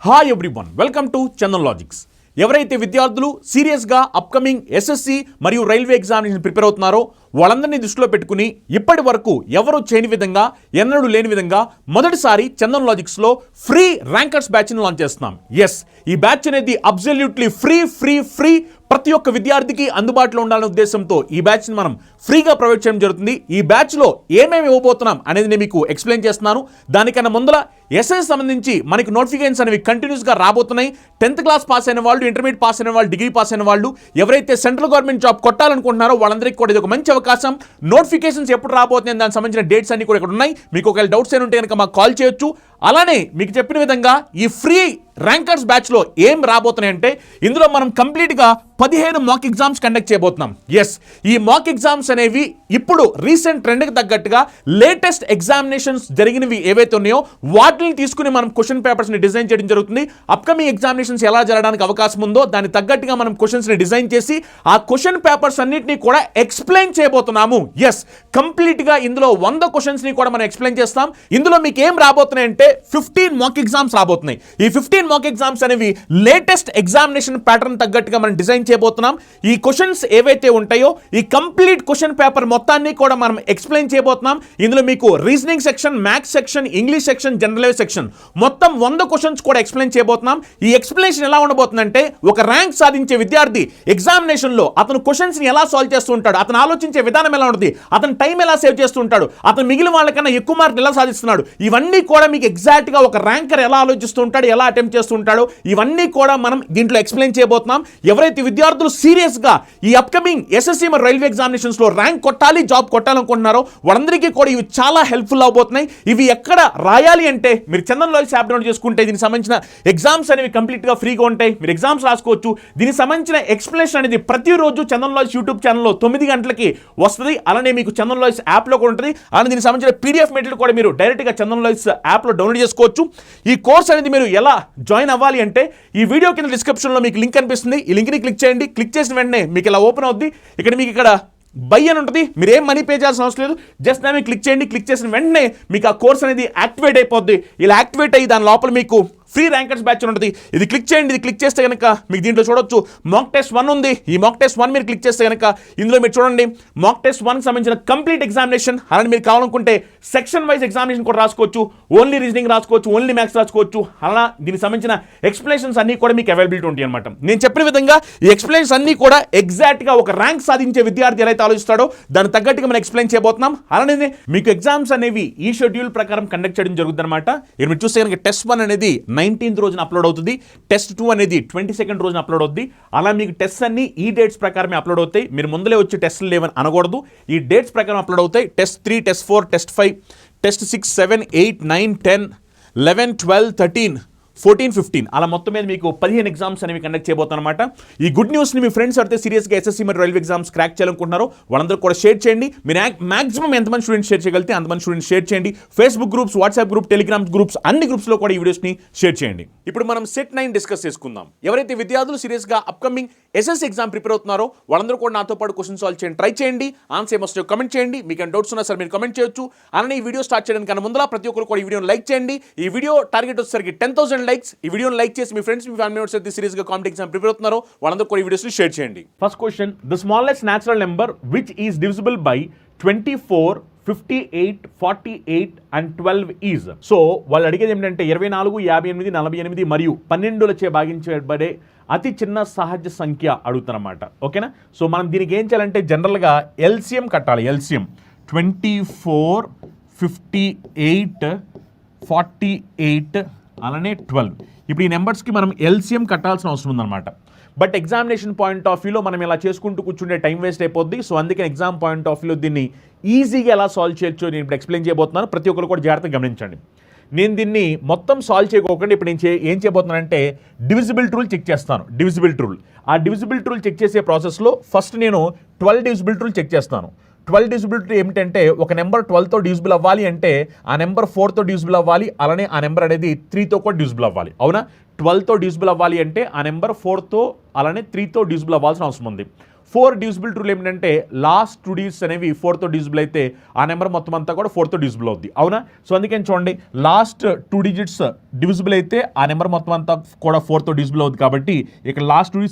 Hi everyone, welcome to Chandan logics. ఎవరైతే విద్యార్థులు సీరియస్గా అప్కమింగ్ ఎస్ఎస్సి మరియు రైల్వే ఎగ్జామినేషన్ ప్రిపేర్ అవుతున్నారో వాళ్ళందరినీ దృష్టిలో పెట్టుకుని ఇప్పటి వరకు ఎవరు చేయని విధంగా ఎన్నడూ లేని విధంగా మొదటిసారి చందన్ లాజిక్స్లో ఫ్రీ ర్యాంకర్స్ బ్యాచ్ని లాంచ్ చేస్తున్నాం. ఎస్, ఈ బ్యాచ్ అనేది అబ్సల్యూట్లీ ఫ్రీ ప్రతి ఒక్క విద్యార్థికి అందుబాటులో ఉండాలనే ఉద్దేశంతో ఈ బ్యాచ్ని మనం ఫ్రీగా ప్రొవైడ్ చేయడం జరుగుతుంది. ఈ బ్యాచ్లో ఏమేమి ఇవ్వబోతున్నాం అనేది నేను మీకు ఎక్స్ప్లెయిన్ చేస్తున్నాను. దానికన్నా ముందర ఎస్ఎస్ సంబంధించి మనకి నోటిఫికేషన్స్ అనేవి కంటిన్యూస్గా రాబోతున్నాయి. 10th క్లాస్ పాస్ అయిన వాళ్ళు, ఇంటర్మీడియట్ పాస్ అయిన వాళ్ళు, డిగ్రీ పాస్ అయిన వాళ్ళు, ఎవరైతే సెంట్రల్ గవర్నమెంట్ జాబ్ కొట్టాలనుకుంటున్నారో వాళ్ళందరికీ కూడా ఇది ఒక మంచి అవకాశం. నోటిఫికేషన్స్ ఎప్పుడు రాబోతున్నాయి దానికి సంబంధించిన డేట్స్ అన్ని కూడా ఇక్కడ ఉన్నాయి. మీకు ఒకవేళ డౌట్స్ ఏమి ఉంటే కనుక మాకు కాల్ చేయొచ్చు. అలానే మీకు చెప్పిన విధంగా ఈ ఫ్రీ ర్యాంకర్స్ బ్యాచ్లో ఏం రాబోతున్నాయంటే ఇందులో మనం కంప్లీట్గా 15 మాక్ ఎగ్జామ్స్ కండక్ట్ చేయబోతున్నాం. ఎస్, ఈ మాక్ ఎగ్జామ్స్ అనేవి ఇప్పుడు రీసెంట్ ట్రెండ్కి తగ్గట్టుగా లేటెస్ట్ ఎగ్జామినేషన్స్ జరిగినవి ఏవైతే ఉన్నాయో వాటిని తీసుకుని మనం క్వశ్చన్ పేపర్స్ని డిజైన్ చేయడం జరుగుతుంది. అప్కమింగ్ ఎగ్జామినేషన్స్ ఎలా జరగడానికి అవకాశం ఉందో దానికి తగ్గట్టుగా మనం క్వశ్చన్స్ని డిజైన్ చేసి ఆ క్వశ్చన్ పేపర్స్ అన్నింటినీ కూడా ఎక్స్ప్లెయిన్ చేయబోతున్నాము. ఎస్, కంప్లీట్గా ఇందులో 100 క్వశ్చన్స్ని కూడా మనం ఎక్స్ప్లెయిన్ చేస్తాం. ఇందులో మీకు ఏం రాబోతున్నాయంటే 15 మాక్ ఎగ్జామ్స్ రాబోతున్నాయి. ఈ 15 మాక్ ఎగ్జామ్స్ అనేవి లేటెస్ట్ ఎగ్జామినేషన్ ప్యాటర్న్ తగ్గట్టుగా మనం డిజైన్ చేయబోతున్నాం. ఈ క్వశ్చన్స్ ఏవైతే ఉంటాయో ఈ కంప్లీట్ క్వశ్చన్ పేపర్ మొత్తాన్ని కూడా మనం ఎక్స్ప్లెయిన్ చేయబోతున్నాం. ఇందులో మీకు reasoning section, maths section, English section, general section మొత్తం 100 క్వశ్చన్స్ కూడా ఎక్స్ప్లెయిన్ చేయబోతున్నాం. ఈ ఎక్స్ప్లెనేషన్ ఎలా ఉండబోతుందంటే ఒక ర్యాంక్ సాధించే విద్యార్థి ఎగ్జామినేషన్లో అతను క్వశ్చన్స్ ని ఎలా సాల్వ్ చేస్తూ ఉంటాడు, అతను ఆలోచించే విధానం ఎలా ఉంటుంది, అతను టైం ఎలా సేవ్ చేస్తూ ఉంటాడు, అతను మిగిలిన వాళ్ళకన్నా ఎక్కువ మార్కులు ఎలా సాధిస్తున్నాడు, ఇవన్నీ కూడా మీకు ఎగ్జాక్ట్ గా ఒక ర్యాంకర్ ఎలా ఆలోచిస్తూ ఉంటాడు, ఎలా అటెంప్ట్ చేస్తూ ఉంటాడు, ఇవన్నీ కూడా మనం దీంట్లో ఎక్స్ప్లెయిన్ చేయబోతున్నాం. ఎవరైతే విద్యార్థులు సీరియస్ గా ఈ అప్కమింగ్ ఎస్ఎస్సి మరియు రైల్వే ఎగ్జామినేషన్స్ లో ర్యాంక్ కొట్టాలి, జాబ్ కొట్టాలనుకుంటున్నారో వాళ్ళందరికీ కూడా ఇవి చాలా హెల్ప్ఫుల్ అవబోతున్నాయి. ఇవి ఎక్కడ రాయాలి అంటే మీరు చందన్ లాజిక్స్ యాప్ డౌన్లోడ్ చేసుకుంటే దీనికి సంబంధించిన ఎగ్జామ్స్ అనేవి కంప్లీట్ గా ఫ్రీగా ఉంటాయి. మీరు ఎగ్జామ్స్ రాసుకోవచ్చు. దీనికి సంబంధించిన ఎక్స్ప్లెనేషన్ అనేది ప్రతిరోజు చందన్ లాజిక్స్ యూట్యూబ్ ఛానల్లో 9 గంటలకి వస్తుంది. అలానే మీకు చందన్ లాజిక్స్ యాప్ లో కూడా ఉంటుంది. అలానే దీనికి సంబంధించిన పీడిఎఫ్ మెటీరియల్ కూడా మీరు డైరెక్ట్ గా చందన్ లాజిక్స్ యాప్ లో డౌన్లోడ్ చేసుకోవచ్చు. ఈ కోర్స్ అనేది మీరు ఎలా జాయిన్ అవ్వాలి అంటే ఈ వీడియో కింద డిస్క్రిప్షన్లో మీకు లింక్ కనిపిస్తుంది. ఈ లింక్ని క్లిక్ చేయండి. క్లిక్ చేసిన వెంటనే మీకు ఇలా ఓపెన్ అవుద్ది. మీకు ఇక్కడ బై అని ఉంటుంది. మీరు ఏం మనీ పే చేయాల్సిన అవసరం లేదు. జస్ట్ దాన్ని క్లిక్ చేయండి. క్లిక్ చేసిన వెంటనే మీకు ఆ కోర్స్ అనేది యాక్టివేట్ అయిపోద్ది. ఇలా యాక్టివేట్ అయ్యి దాని లోపల మీకు ఫ్రీ ర్యాంకర్స్ బ్యాచ్ ఉంటుంది. ఇది క్లిక్ చేయండి. ఇది క్లిక్ చేస్తే కనుక మీకు దీంట్లో చూడొచ్చు మాక్ టెస్ట్ 1 ఉంది. ఈ మాక్ టెస్ట్ 1 మీరు క్లిక్ చేస్తే కనుక ఇందులో మీరు చూడండి మాక్ టెస్ట్ 1 సంబంధించిన కంప్లీట్ ఎగ్జామినేషన్. అలానే మీరు కావాలనుకుంటే సెక్షన్ వైజ్ ఎగ్జామినేషన్ కూడా రాసుకోవచ్చు. ఓన్లీ రీజనింగ్ రాసుకోవచ్చు, ఓన్లీ మ్యాథ్స్ రాసుకోవచ్చు. అలా దీనికి సంబంధించిన ఎక్స్ప్లెనేషన్స్ అన్ని కూడా మీకు అవైలబిలిటీ ఉంటాయి అనమాట. నేను చెప్పిన విధంగా ఈ ఎక్స్ప్లెనేషన్స్ అన్ని కూడా ఎగ్జాక్ట్గా ఒక ర్యాంక్ సాధించే విద్యార్థి ఎలా ఆలోచిస్తాడో దాని తగ్గట్టుగా మనం ఎక్స్ప్లెయిన్ చేయబోతున్నాం. అలానే మీకు ఎగ్జామ్స్ అనేవి ఈ షెడ్యూల్ ప్రకారం కండక్ట్ చేయడం జరుగుతుంది అనమాట. మీరు చూస్తే కనుక టెస్ట్ 1 అనేది 19th రోజున అప్లోడ్ అవుతుంది. టెస్ట్ 2 అనేది 22nd రోజున అప్లోడ్ అవుతుంది. అలా మీకు టెస్ట్ అన్ని ఈ డేట్స్ ప్రకారమే అప్లోడ్ అవుతాయి. మీరు ముందులే వచ్చి టెస్ట్లు లేవని అనకూడదు. ఈ డేట్స్ ప్రకారం అప్లోడ్ అవుతాయి. టెస్ట్ 3, టెస్ట్ 4, టెస్ట్ 5, టెస్ట్ 6, 7, 8, 9, 10, 11, 12, 13, 14, 15 అలా మొత్తం మీద మీకు 15 ఎగ్జామ్స్ అనేవి కండక్ట్ చేయబోతున్నమాట. ఈ గుడ్ న్యూస్ని మీ ఫ్రెండ్స్ అయితే సీరియస్గా ఎస్ఎస్సి మరియు రైల్వే ఎగ్జామ్స్ క్రాక్ చేయాలనుకుంటున్నారో వాళ్ళందరూ కూడా షేర్ చేయండి. మీరు మాక్సిమం ఎంతమంది స్టూడెంట్స్ షేర్ చేయగలిగితే అంతమంది స్టూడెంట్స్ షేర్ చేయండి. Facebook groups, WhatsApp group, Telegram groups అన్ని గ్రూప్స్లో కూడా ఈ వీడియోస్ని షేర్ చేయండి. ఇప్పుడు మనం సెట్ 9 డిస్కస్ చేసుకుందాం. ఎవరైతే విద్యార్థులు సీరియస్గా అప్కమింగ్ ఎస్ఎస్సి ఎగ్జామ్ ప్రిపేర్ అవుతున్నారో వాళ్ళందరూ కూడా నాతో పాటు క్వశ్చన్ సాల్వ్ చేయండి, ట్రై చేయండి. ఆన్సర్ ఏమొస్తాయో కమెంట్ చేయండి. మీకు ఏమైనా డౌట్స్ ఉన్నా సార్ మీరు కమెంట్ చేయొచ్చు. అలానే ఈ వీడియో స్టార్ట్ చేయడానికి ముందర ప్రతి ఒక్కరు కూడా ఈ వీడియోని లైక్ చేయండి. ఈ వీడియో టార్గెట్ వచ్చేసరికి 10,000 లైక్స్. ఈ వీడియోని లైక్ చేసి మీ ఫ్రెండ్స్, మీ ఫ్యామిలీ మెంబర్స్ అయితే సీరియస్గా కాంపిటేటివ్ ఎగ్జామ్ ప్రిపేర్ అవుతున్నారో వాళ్ళందరూ కూడా ఈ వీడియోస్ని షేర్ చేయండి. First question, the smallest natural number which is divisible by 24, 58, 48 and 12 is. So వాళ్ళు అడిగేది ఏంటంటే 24, 58, 48 మరియు 12లచే భాగించబడే అతి చిన్న సహజ సంఖ్య అడుగుతారన్నమాట. ఓకేనా? సో మనం దీనికి ఏం చేయాలంటే జనరల్గా ఎల్సిఎం కట్టాలి. ఎల్సిఎం 24, 58, 48 అలానే 12. ఇప్పుడు ఈ నెంబర్స్కి మనం ఎల్సిఎం కట్టాల్సిన అవసరం ఉందన్నమాట. బట్ ఎగ్జామినేషన్ పాయింట్ ఆఫ్ వ్యూలో మనం ఇలా చేసుకుంటూ కూర్చుంటే టైం వేస్ట్ అయిపోద్ది. సో అందుకని ఎగ్జామ్ పాయింట్ ఆఫ్ వ్యూలో దీన్ని ఈజీగా ఎలా సాల్వ్ చేయొచ్చో నేను ఇప్పుడు ఎక్స్ప్లెయిన్ చేయబోతున్నాను. ప్రతి ఒక్కరు కూడా జాగ్రత్తగా గమనించండి. నేను దీన్ని మొత్తం సాల్వ్ చేయకోకుండా ఇప్పుడు నేను ఏం చేయబోతున్నానంటే డివిజిబిలిటీ రూల్ చెక్ చేస్తాను. డివిజిబిలిటీ రూల్, ఆ డివిజిబిలిటీ రూల్ చెక్ చేసే ప్రాసెస్లో ఫస్ట్ నేను 12 డివిజిబిలిటీ రూల్ చెక్ చేస్తాను. 12 డివిజిబిలిటీ ఏమిటంటే ఒక నెంబర్ 12తో డివిజిబుల్ అవ్వాలి అంటే ఆ నెంబర్ 4తో డివిజిబుల్ అవ్వాలి. అలానే ఆ నెంబర్ అనేది 3తో కూడా డివిజిబుల్ అవ్వాలి. అవునా? 12తో డివిజిబుల్ అవ్వాలి అంటే ఆ నెంబర్ 4తో అలానే 3తో డివిజిబుల్ అవ్వాల్సిన అవసరం ఉంది. 4 డివిజిబుల్ రూల్ ఏంటంటే లాస్ట్ 2 డిజిట్స్ అనేవి 4తో డివిజిబుల్ అయితే ఆ నెంబర్ మొత్తం అంతా కూడా 4తో డివిజిబుల్ అవుద్ది, అవునా? సో అందుకని చూడండి, లాస్ట్ 2 డిజిట్స్ డివిజిబుల్ అయితే ఆ నెంబర్ మొత్తం అంతా కూడా 4తో డివిజిబుల్ అవుతుంది. కాబట్టి ఇక్కడ లాస్ట్ 2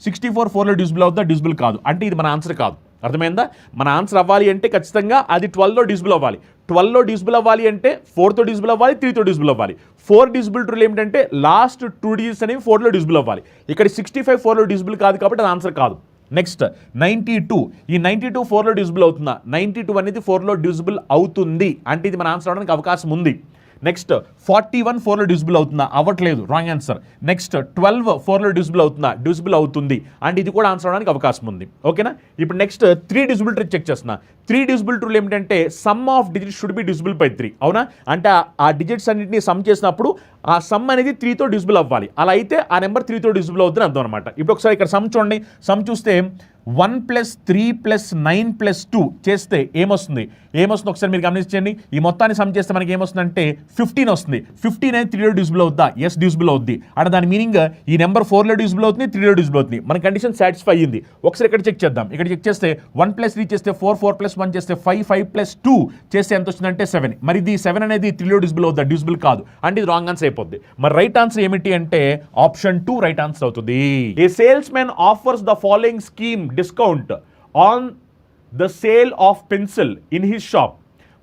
64 4లో డివిజిబుల్ అవుతుందా? డివిజిబుల్ కాదు, అంటే ఇది మన ఆన్సర్ కాదు. అర్థమైందా? మన ఆన్సర్ అవ్వాలి అంటే ఖచ్చితంగా అది 12లో డివిజిబుల్ అవ్వాలి. 12లో డివిజిబుల్ అవ్వాలి అంటే 4తో డివిజిబుల్ అవ్వాలి, 3తో డివిజిబుల్ అవ్వాలి. 4 డివిజిబుల్ రూల్ ఏమిటంటే లాస్ట్ 2 డిజిట్స్ అనేవి 4లో డివిజిబుల్ అవ్వాలి. ఇక్కడ 65 4లో డివిజిబుల్ కాదు కాబట్టి అది ఆన్సర్ కాదు. నెక్స్ట్ 92, ఈ 92 4లో డివిజిబుల్ అవుతుందా? 92 అనేది 4లో డివిజిబుల్ అవుతుంది, అంటే ఇది మన ఆన్సర్ అవడానికి అవకాశం ఉంది. నెక్స్ట్ 41 4లో డివిజిబుల్ అవుతుందా? అవ్వట్లేదు, రాంగ్ ఆన్సర్. నెక్స్ట్ 12 4లో డివిజిబుల్ అవుతుందా? డివిజిబుల్ అవుతుంది, అంటే ఇది కూడా ఆన్సర్ అవడానికి అవకాశం ఉంది, ఓకేనా? ఇప్పుడు నెక్స్ట్ 3 డివిజిబుల్ ట్రిక్ చెక్ చేస్తున్నా. 3 డివిజిబుల్ రూల్ ఏమిటంటే some of digits should be divisible by 3, అవునా? అంటే ఆ డిజిట్స్ అన్నింటినీ సమ్ చేసినప్పుడు ఆ సమ్ అనేది 3తో డివిజిబుల్ అవ్వాలి. అలా అయితే ఆ నెంబర్ 3తో డివిజిబుల్ అవుతుంది అర్థం అనమాట. ఇప్పుడు ఒకసారి ఇక్కడ సమ్ చూడండి. సమ్ చూస్తే 1 + 3 + 9 + 2 చేస్తే ఏమొస్తుంది ఒకసారి మీరు గమనించండి. ఈ మొత్తాన్ని సమ్ చేస్తే మనకి ఏమొస్తుందంటే 15 వస్తుంది. 15 అనేది 3లో డివిజిబుల్ అవుద్దా? ఎస్, డివిజిబుల్ అవుద్ది. అంటే దాని మీనింగ్ ఈ నెంబర్ 4లో డివిజిబుల్ అవుతుంది, 3లో డివిజిబుల్ అవుతుంది. మన కండిషన్ సాటిస్ఫై అయ్యింది. ఒకసారి ఇక్కడ చెక్ చేద్దాం. ఇక్కడ చెక్ చేస్తే 1 + 3 చేస్తే 4 + 1 చేస్తే 5 + 2 చేస్తే ఎంత వస్తుందంటే 7. మరి ఇది 7 అనేది 3లో డివిజిబుల్ అవుద్దా? డివిజిబుల్ కాదు, అంటే ఇది రాంగ్ ఆన్సర్ అయిపోద్ది. మరి రైట్ ఆన్సర్ ఏమిటి అంటే ఆప్షన్ 2 రైట్ ఆన్సర్ అవుతుంది. A salesman offers the following scheme discount on the sale of pencil in his shop.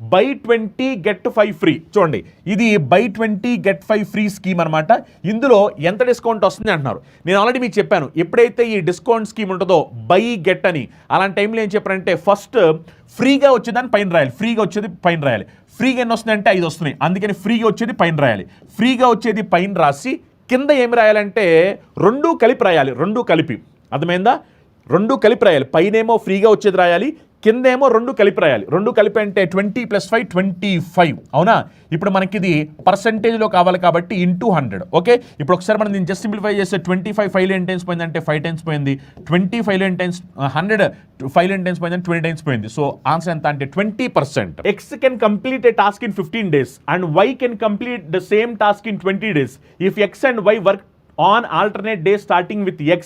Buy 20 get 5 free. చూడండి, ఇది బై 20 get 5 ఫ్రీ స్కీమ్ అనమాట. ఇందులో ఎంత డిస్కౌంట్ వస్తుంది అంటున్నారు. నేను ఆల్రెడీ మీకు చెప్పాను, ఎప్పుడైతే ఈ డిస్కౌంట్ స్కీమ్ ఉంటుందో బై గెట్ అని, అలాంటి టైంలో ఏం చెప్పారంటే ఫస్ట్ ఫ్రీగా వచ్చేదాన్ని పైన రాయాలి, ఫ్రీగా వచ్చేది పైన రాయాలి. ఫ్రీగా ఎన్ని వస్తుందంటే 5 వస్తున్నాయి, అందుకని ఫ్రీగా వచ్చేది పైన రాయాలి. ఫ్రీగా వచ్చేది పైన రాసి కింద ఏమి రాయాలంటే 2 కలిపి రాయాలి, 2 కలిపి. అర్థమైందా? 2 కలిపి రాయాలి. పైనేమో ఫ్రీగా వచ్చేది రాయాలి, కిందేమో 2 కలిపి రాయాలి. 2 కలిపి అంటే 20 + 5 25, అవునా? ఇప్పుడు మనకి ఇది పర్సెంటేజ్లో కావాలి కాబట్టి ఇంటూ 100, ఓకే? ఇప్పుడు ఒకసారి మనం దీన్ని జస్ట్ సింప్లిఫై చేస్తే 25 5 ఎన్ని టైమ్స్ పోయిందంటే 5 టైమ్స్ పోయింది. 25 ఎన్ని టైమ్స్ 100 5 ఎన్ని టైమ్స్ పోయిందంటే 20 టైమ్స్ పోయింది. సో ఆన్సర్ ఎంత అంటే 20%. X can complete a task in 15 days and Y can complete the same task in 20 days if X and Y work on alternate day starting with X.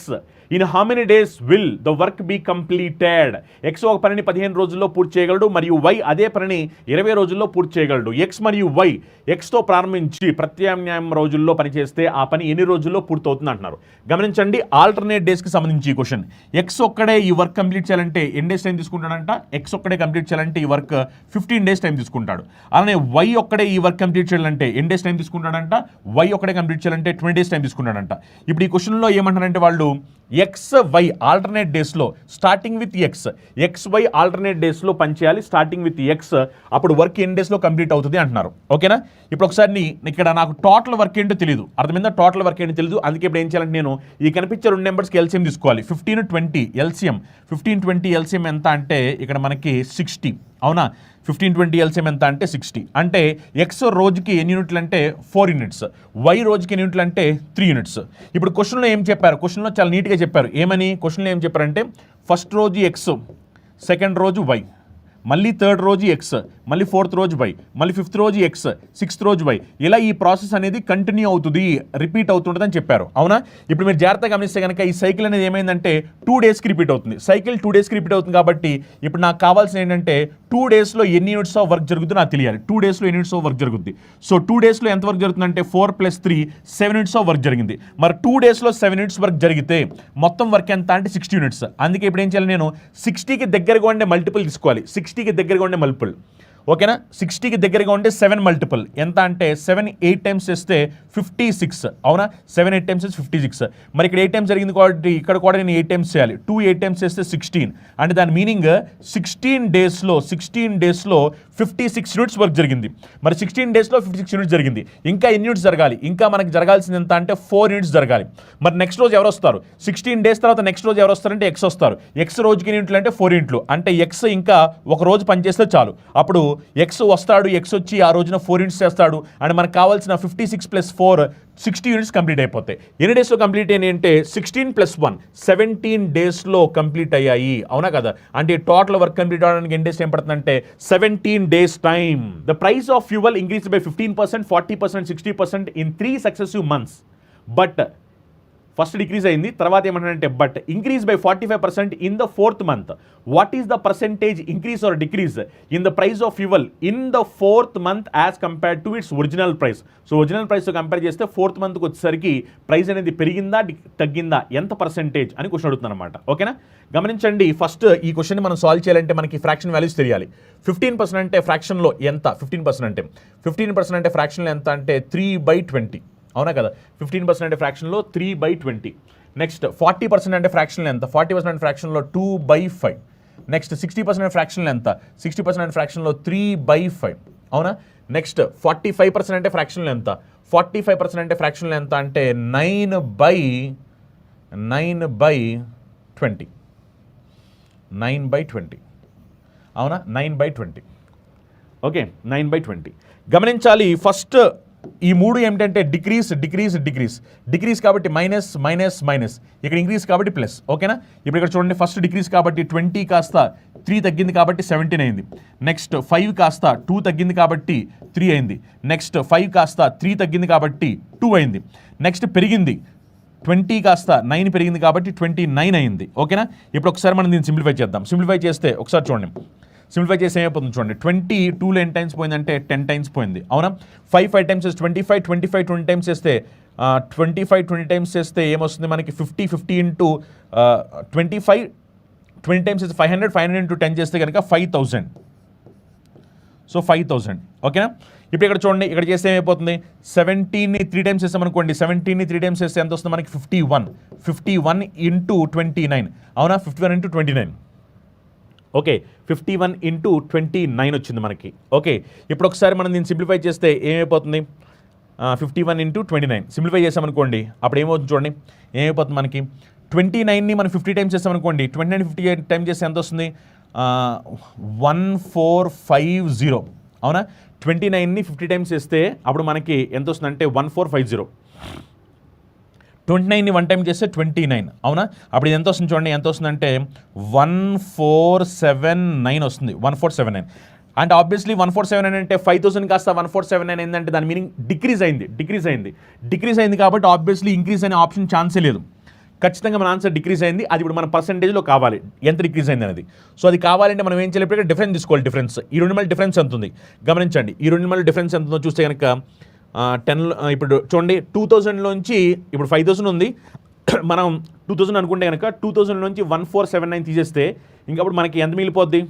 In how many days will the work be completed? X ఒక పనిని 15 రోజుల్లో పూర్తి చేయగలడు మరియు why అదే పనిని 20 రోజుల్లో పూర్తి చేయగలడు. ఎక్స్ మరియు వై ఎక్స్తో ప్రారంభించి ప్రత్యామ్నాయం రోజుల్లో పనిచేస్తే ఆ పని ఎన్ని రోజుల్లో పూర్తవుతుంది అంటున్నారు. గమనించండి, ఆల్టర్నేట్ డేస్కి సంబంధించి ఈ క్వశ్చన్. ఎక్స్ ఒక్కడే ఈ వర్క్ కంప్లీట్ చేయాలంటే ఎన్ని డేస్ టైం తీసుకుంటాడంట? ఎక్స్ ఒక్కడే కంప్లీట్ చేయాలంటే ఈ వర్క్ 15 డేస్ టైం తీసుకుంటాడు. అలానే వై ఒక్కడే ఈ వర్క్ కంప్లీట్ చేయాలంటే ఎన్ని డేస్ టైం తీసుకుంటాడంట? వై ఒక్కడే కంప్లీట్ చేయాలంటే 20 డేస్ టైం తీసుకుంటాడంట. ఇప్పుడు ఈ క్వశ్చన్లో ఏమంటారంటే వాళ్ళు ఎక్స్ వై ఆల్టర్నేట్ డేస్లో starting with X Y alternate డేస్లో పనిచేయాలి స్టార్టింగ్ విత్ ఎక్స్, అప్పుడు వర్క్ ఎన్ని డేస్లో కంప్లీట్ అవుతుంది అంటున్నారు. ఓకేనా? ఇప్పుడు ఒకసారి ఇక్కడ నాకు టోటల్ వర్క్ ఏంటో తెలియదు, అర్థమైందా? టోటల్ వర్క్ ఏంటో తెలియదు. అందుకే ఇప్పుడు ఏం చేయాలంటే నేను ఈ కనిపించే 2 నెంబర్స్కి ఎల్సిఎం తీసుకోవాలి. 15 20 ఎల్సిఎం 15 20 ఎల్సిఎం ఎంత అంటే ఇక్కడ మనకి 60, అవునా? 15 20 ఎల్సిఎం ఎంత అంటే 60. అంటే ఎక్స్ రోజుకి ఎన్ని యూనిట్లు అంటే 4 యూనిట్స్, వై రోజుకి ఎన్ని యూనిట్లు అంటే 3 యూనిట్స్. ఇప్పుడు క్వశ్చన్లో ఏం చెప్పారు? క్వశ్చన్లో చాలా నీట్గా చెప్పారు. ఏమని క్వశ్చన్లో ఏం చెప్పారంటే ఫస్ట్ రోజు ఎక్స్, సెకండ్ రోజు వై, మళ్ళీ థర్డ్ రోజు ఎక్స్, మళ్ళీ ఫోర్త్ రోజు వై, మళ్ళీ ఫిఫ్త్ రోజు ఎక్స్, సిక్స్త్ రోజు వై, ఇలా ఈ ప్రాసెస్ అనేది కంటిన్యూ అవుతుంది, రిపీట్ అవుతుంటుందని చెప్పారు. అవునా? ఇప్పుడు మీరు జాగ్రత్తగా గమనిస్తే కనుక ఈ సైకిల్ అనేది ఏమైందంటే 2 డేస్కి రిపీట్ అవుతుంది. సైకిల్ 2 డేస్కి రిపీట్ అవుతుంది కాబట్టి ఇప్పుడు నాకు కావాల్సిన ఏంటంటే 2 డేస్లో ఎన్ని యూనిట్స్ ఆఫ్ వర్క్ జరుగుతుందో నాకు తెలియాలి. 2 డేస్లో ఎన్ని యూనిట్స్ ఆఫ్ వర్క్ జరుగుతుంది? సో 2 డేస్లో ఎంత వర్క్ జరుగుతుందంటే 4 + 3 7 యూనిట్స్ ఆఫ్ వర్క్ జరిగింది. మరి 2 డేస్లో 7 యూనిట్స్ వర్క్ జరిగితే మొత్తం వర్క్ ఎంత అంటే 60 యూనిట్స్. అందుకే ఇప్పుడు ఏం చేయాలి? నేను 60కి దగ్గరగా ఉండే మల్టిపుల్ తీసుకోవాలి. 60కి దగ్గరగా ఉండే మల్టిపుల్, ఓకేనా? 60కి దగ్గరగా ఉంటే 7 మల్టిపుల్ ఎంత అంటే 7 8 టైమ్స్ చేస్తే 56, అవునా? 7 8 టైమ్స్ 56. మరి ఇక్కడ 8 టైమ్స్ జరిగింది కాబట్టి ఇక్కడ కూడా నేను 8 టైమ్స్ చేయాలి. 2 8 టైమ్స్ చేస్తే 16. అంటే దాని మీనింగ్ 16 డేస్లో 56 యూనిట్స్ వర్క్ జరిగింది. మరి 16 డేస్లో 56 యూనిట్స్ జరిగింది. ఇంకా ఎన్ని యూనిట్స్ జరగాలి? ఇంకా మనకి జరగాల్సింది ఎంత అంటే 4 యూనిట్స్ జరగాలి. మరి నెక్స్ట్ రోజు ఎవరు వస్తారు? 16 డేస్ తర్వాత నెక్స్ట్ రోజు ఎవరు వస్తారంటే ఎక్స్ వస్తారు. ఎక్స్ రోజుకి ఎన్ని యూనిట్లు అంటే 4 యూనిట్లు. అంటే ఎక్స్ ఇంకా ఒక రోజు పనిచేస్తే చాలు. అప్పుడు ఎక్స్ వస్తాడు, ఎక్స్ వచ్చి ఆ రోజున 4 యూనిట్స్ చేస్తాడు. అండ్ మనకు కావాల్సిన 56 + 4 60 యూనిట్స్ కంప్లీట్ అయిపోతాయి. ఎన్ని డేస్లో కంప్లీట్ అయినాయి అంటే 16 + 1 17 డేస్లో కంప్లీట్ అయ్యాయి. అవునా కదా? అంటే టోటల్ వర్క్ కంప్లీట్ అవడానికి ఎన్ని డేస్ టైం పడుతుందంటే 17 days time. The price of fuel increase by 15%, 40%, 60% in 3 successive months. But first decrease అయింది, తర్వాత ఏమంటారంటే but increase by 45% in the 4th month. What is the percentage increase or decrease in the price of fuel in the 4th month as compared to its original price? So original ప్రైస్తో compare చేస్తే 4th monthకి వచ్చేసరికి price అనేది పెరిగిందా తగ్గిందా, ఎంత percentage అని question అడుగుతుంది అనమాట. ఓకేనా, గమనించండి. ఫస్ట్ ఈ క్వశ్చన్ మనం సాల్వ్ చేయాలంటే మనకి ఫ్రాక్షన్ వాల్యూస్ తెలియాలి. 15% అంటే ఫ్రాక్షన్లో ఎంత? 15% అంటే ఫ్రాక్షన్లో ఎంత అంటే 3/20. అవునా కదా, 15% అంటే ఫ్రాక్షన్లో 3/20. నెక్స్ట్ 40% అంటే ఫ్రాక్షన్లో ఎంత? 40% అంటే ఫ్రాక్షన్లో 2/5. నెక్స్ట్ 60% ఫ్రాక్షన్లో ఎంత? 60% అంటే ఫ్రాక్షన్లో 3/5. అవునా, నెక్స్ట్ 45% అంటే ఫ్రాక్షన్లో ఎంత? 45% అంటే ఫ్రాక్షన్లో ఎంత అంటే 9/20. 9/20. అవునా, 9/20. ఓకే, 9/20. గమనించాలి. ఫస్ట్ ఈ మూడు ఏమిటంటే డిక్రీస్ కాబట్టి మైనస్, ఇక్కడ ఇంక్రీజ్ కాబట్టి ప్లస్. ఓకేనా, ఇప్పుడు ఇక్కడ చూడండి, ఫస్ట్ డిక్రీజ్ కాబట్టి 20 కాస్త 3 తగ్గింది కాబట్టి 17 అయింది. నెక్స్ట్ 5 కాస్త 2 తగ్గింది కాబట్టి 3 అయింది. నెక్స్ట్ 5 కాస్త 3 తగ్గింది కాబట్టి 2 అయింది. నెక్స్ట్ పెరిగింది 20 కాస్త 9 పెరిగింది కాబట్టి 29 అయింది. ఓకేనా, ఇప్పుడు ఒకసారి మనం దీన్ని సింప్లిఫై చేద్దాం. సింప్లిఫై చేస్తే ఒకసారి చూడండి, సింప్లిఫై చేసి ఏమైపోతుంది చూడండి, 22లో ఎన్ని టైమ్స్ పోయిందంటే 10 టైమ్స్ పోయింది. అవునా, 5 టైమ్స్ చేస్తే 25 20 టైమ్స్ చేస్తే 25 20 టైమ్స్ చేస్తే ఏమొస్తుంది మనకి 50 ఇంటూ 25 20 టైమ్స్ చేస్తే 500 ఇంటూ 10 చేస్తే కనుక 5000. సో 5000. ఓకేనా, ఇప్పుడు ఇక్కడ చూడండి, ఇక్కడ చేస్తే ఏమైపోతుంది, 17ని 3 టైమ్స్ చేస్తామనుకోండి, 17ని 3 టైమ్స్ చేస్తే ఎంత వస్తుంది మనకి 51 ఇంటూ 29. అవునా, 51 ఇంటూ 29. ఓకే, 51 ఇంటూ 29 వచ్చింది మనకి. ఓకే, ఇప్పుడు ఒకసారి మనం దీన్ని సింప్లిఫై చేస్తే ఏమైపోతుంది, 51 ఇంటూ 29 సింప్లిఫై చేసామనుకోండి, అప్పుడు ఏమవుతుంది చూడండి, ఏమైపోతుంది మనకి 29ని మనం 50 టైమ్స్ చేస్తామనుకోండి, 29 50 టైమ్స్ చేస్తే ఎంత వస్తుంది, 1450. అవునా, 29ని 50 టైమ్స్ చేస్తే అప్పుడు మనకి ఎంత వస్తుందంటే 1450. 29ని 1 టైం చేస్తే 29. అవునా, అప్పుడు ఇది ఎంత వస్తుంది చూడండి, ఎంత వస్తుందంటే 1479 వస్తుంది. 1479 అంటే ఆబ్వియస్లీ 1479 అంటే 5000 కాస్త 1479 ఏంటంటే దాని మీనింగ్ డిక్రీజ్ అయింది కాబట్టి ఆబ్వియస్లీ ఇంక్రీజ్ అనే ఆప్షన్ ఛాన్సే లేదు. ఖచ్చితంగా మన ఆన్సర్ డిక్రీజ్ అయింది. అది ఇప్పుడు మన పర్సెంటేజ్లో కావాలి, ఎంత డిక్రీజ్ అయింది అనేది. సో అది కావాలంటే మనం ఏం చేయాలి, ఇప్పుడు డిఫరెన్స్ తీసుకోవాలి. డిఫరెన్స్ ఈ రెండు మళ్ళీ డిఫరెన్స్ ఎంత ఉంది గమనించండి. ఈ రెండు మళ్ళీ డిఫరెన్స్ ఎంత ఉందో చూస్తే కనుక 10 ఇప్పుడు చూడండి, 2000లోంచి ఇప్పుడు 5000 ఉంది. మనం 2000 అనుకుంటే కనుక 2000 నుంచి 1479 తీసేస్తే ఇంకప్పుడు మనకి ఎంత మిగిలిపోద్ది,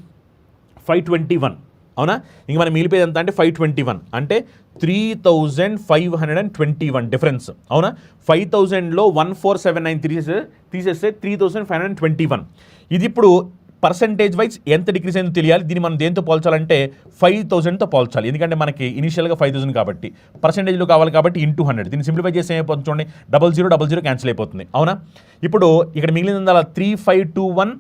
521. అవునా, ఇంక మనం మిగిలిపోయేది ఎంత అంటే 521 అంటే 3521 డిఫరెన్స్. అవునా, 5000లో 1479 తీసేస్తే 3521. ఇది ఇప్పుడు పర్సెంటేజ్ వైజ్ ఎంత డిక్రీజ్ అయిందో తెలియాలి. దీన్ని మనం దేంతో పోల్చాలంటే 5000తో పోల్చాలి. ఎందుకంటే మనకి ఇనిషియల్గా 5000 కాబట్టి పర్సెంటేజ్లో కావాలి కాబట్టి ఇంటూ 100. దీన్ని సింప్లిఫై చేసి ఏమైపోతుంది చూడండి, 0000 క్యాన్సిల్ అయిపోతుంది. అవునా, ఇప్పుడు ఇక్కడ మిగిలిన 3521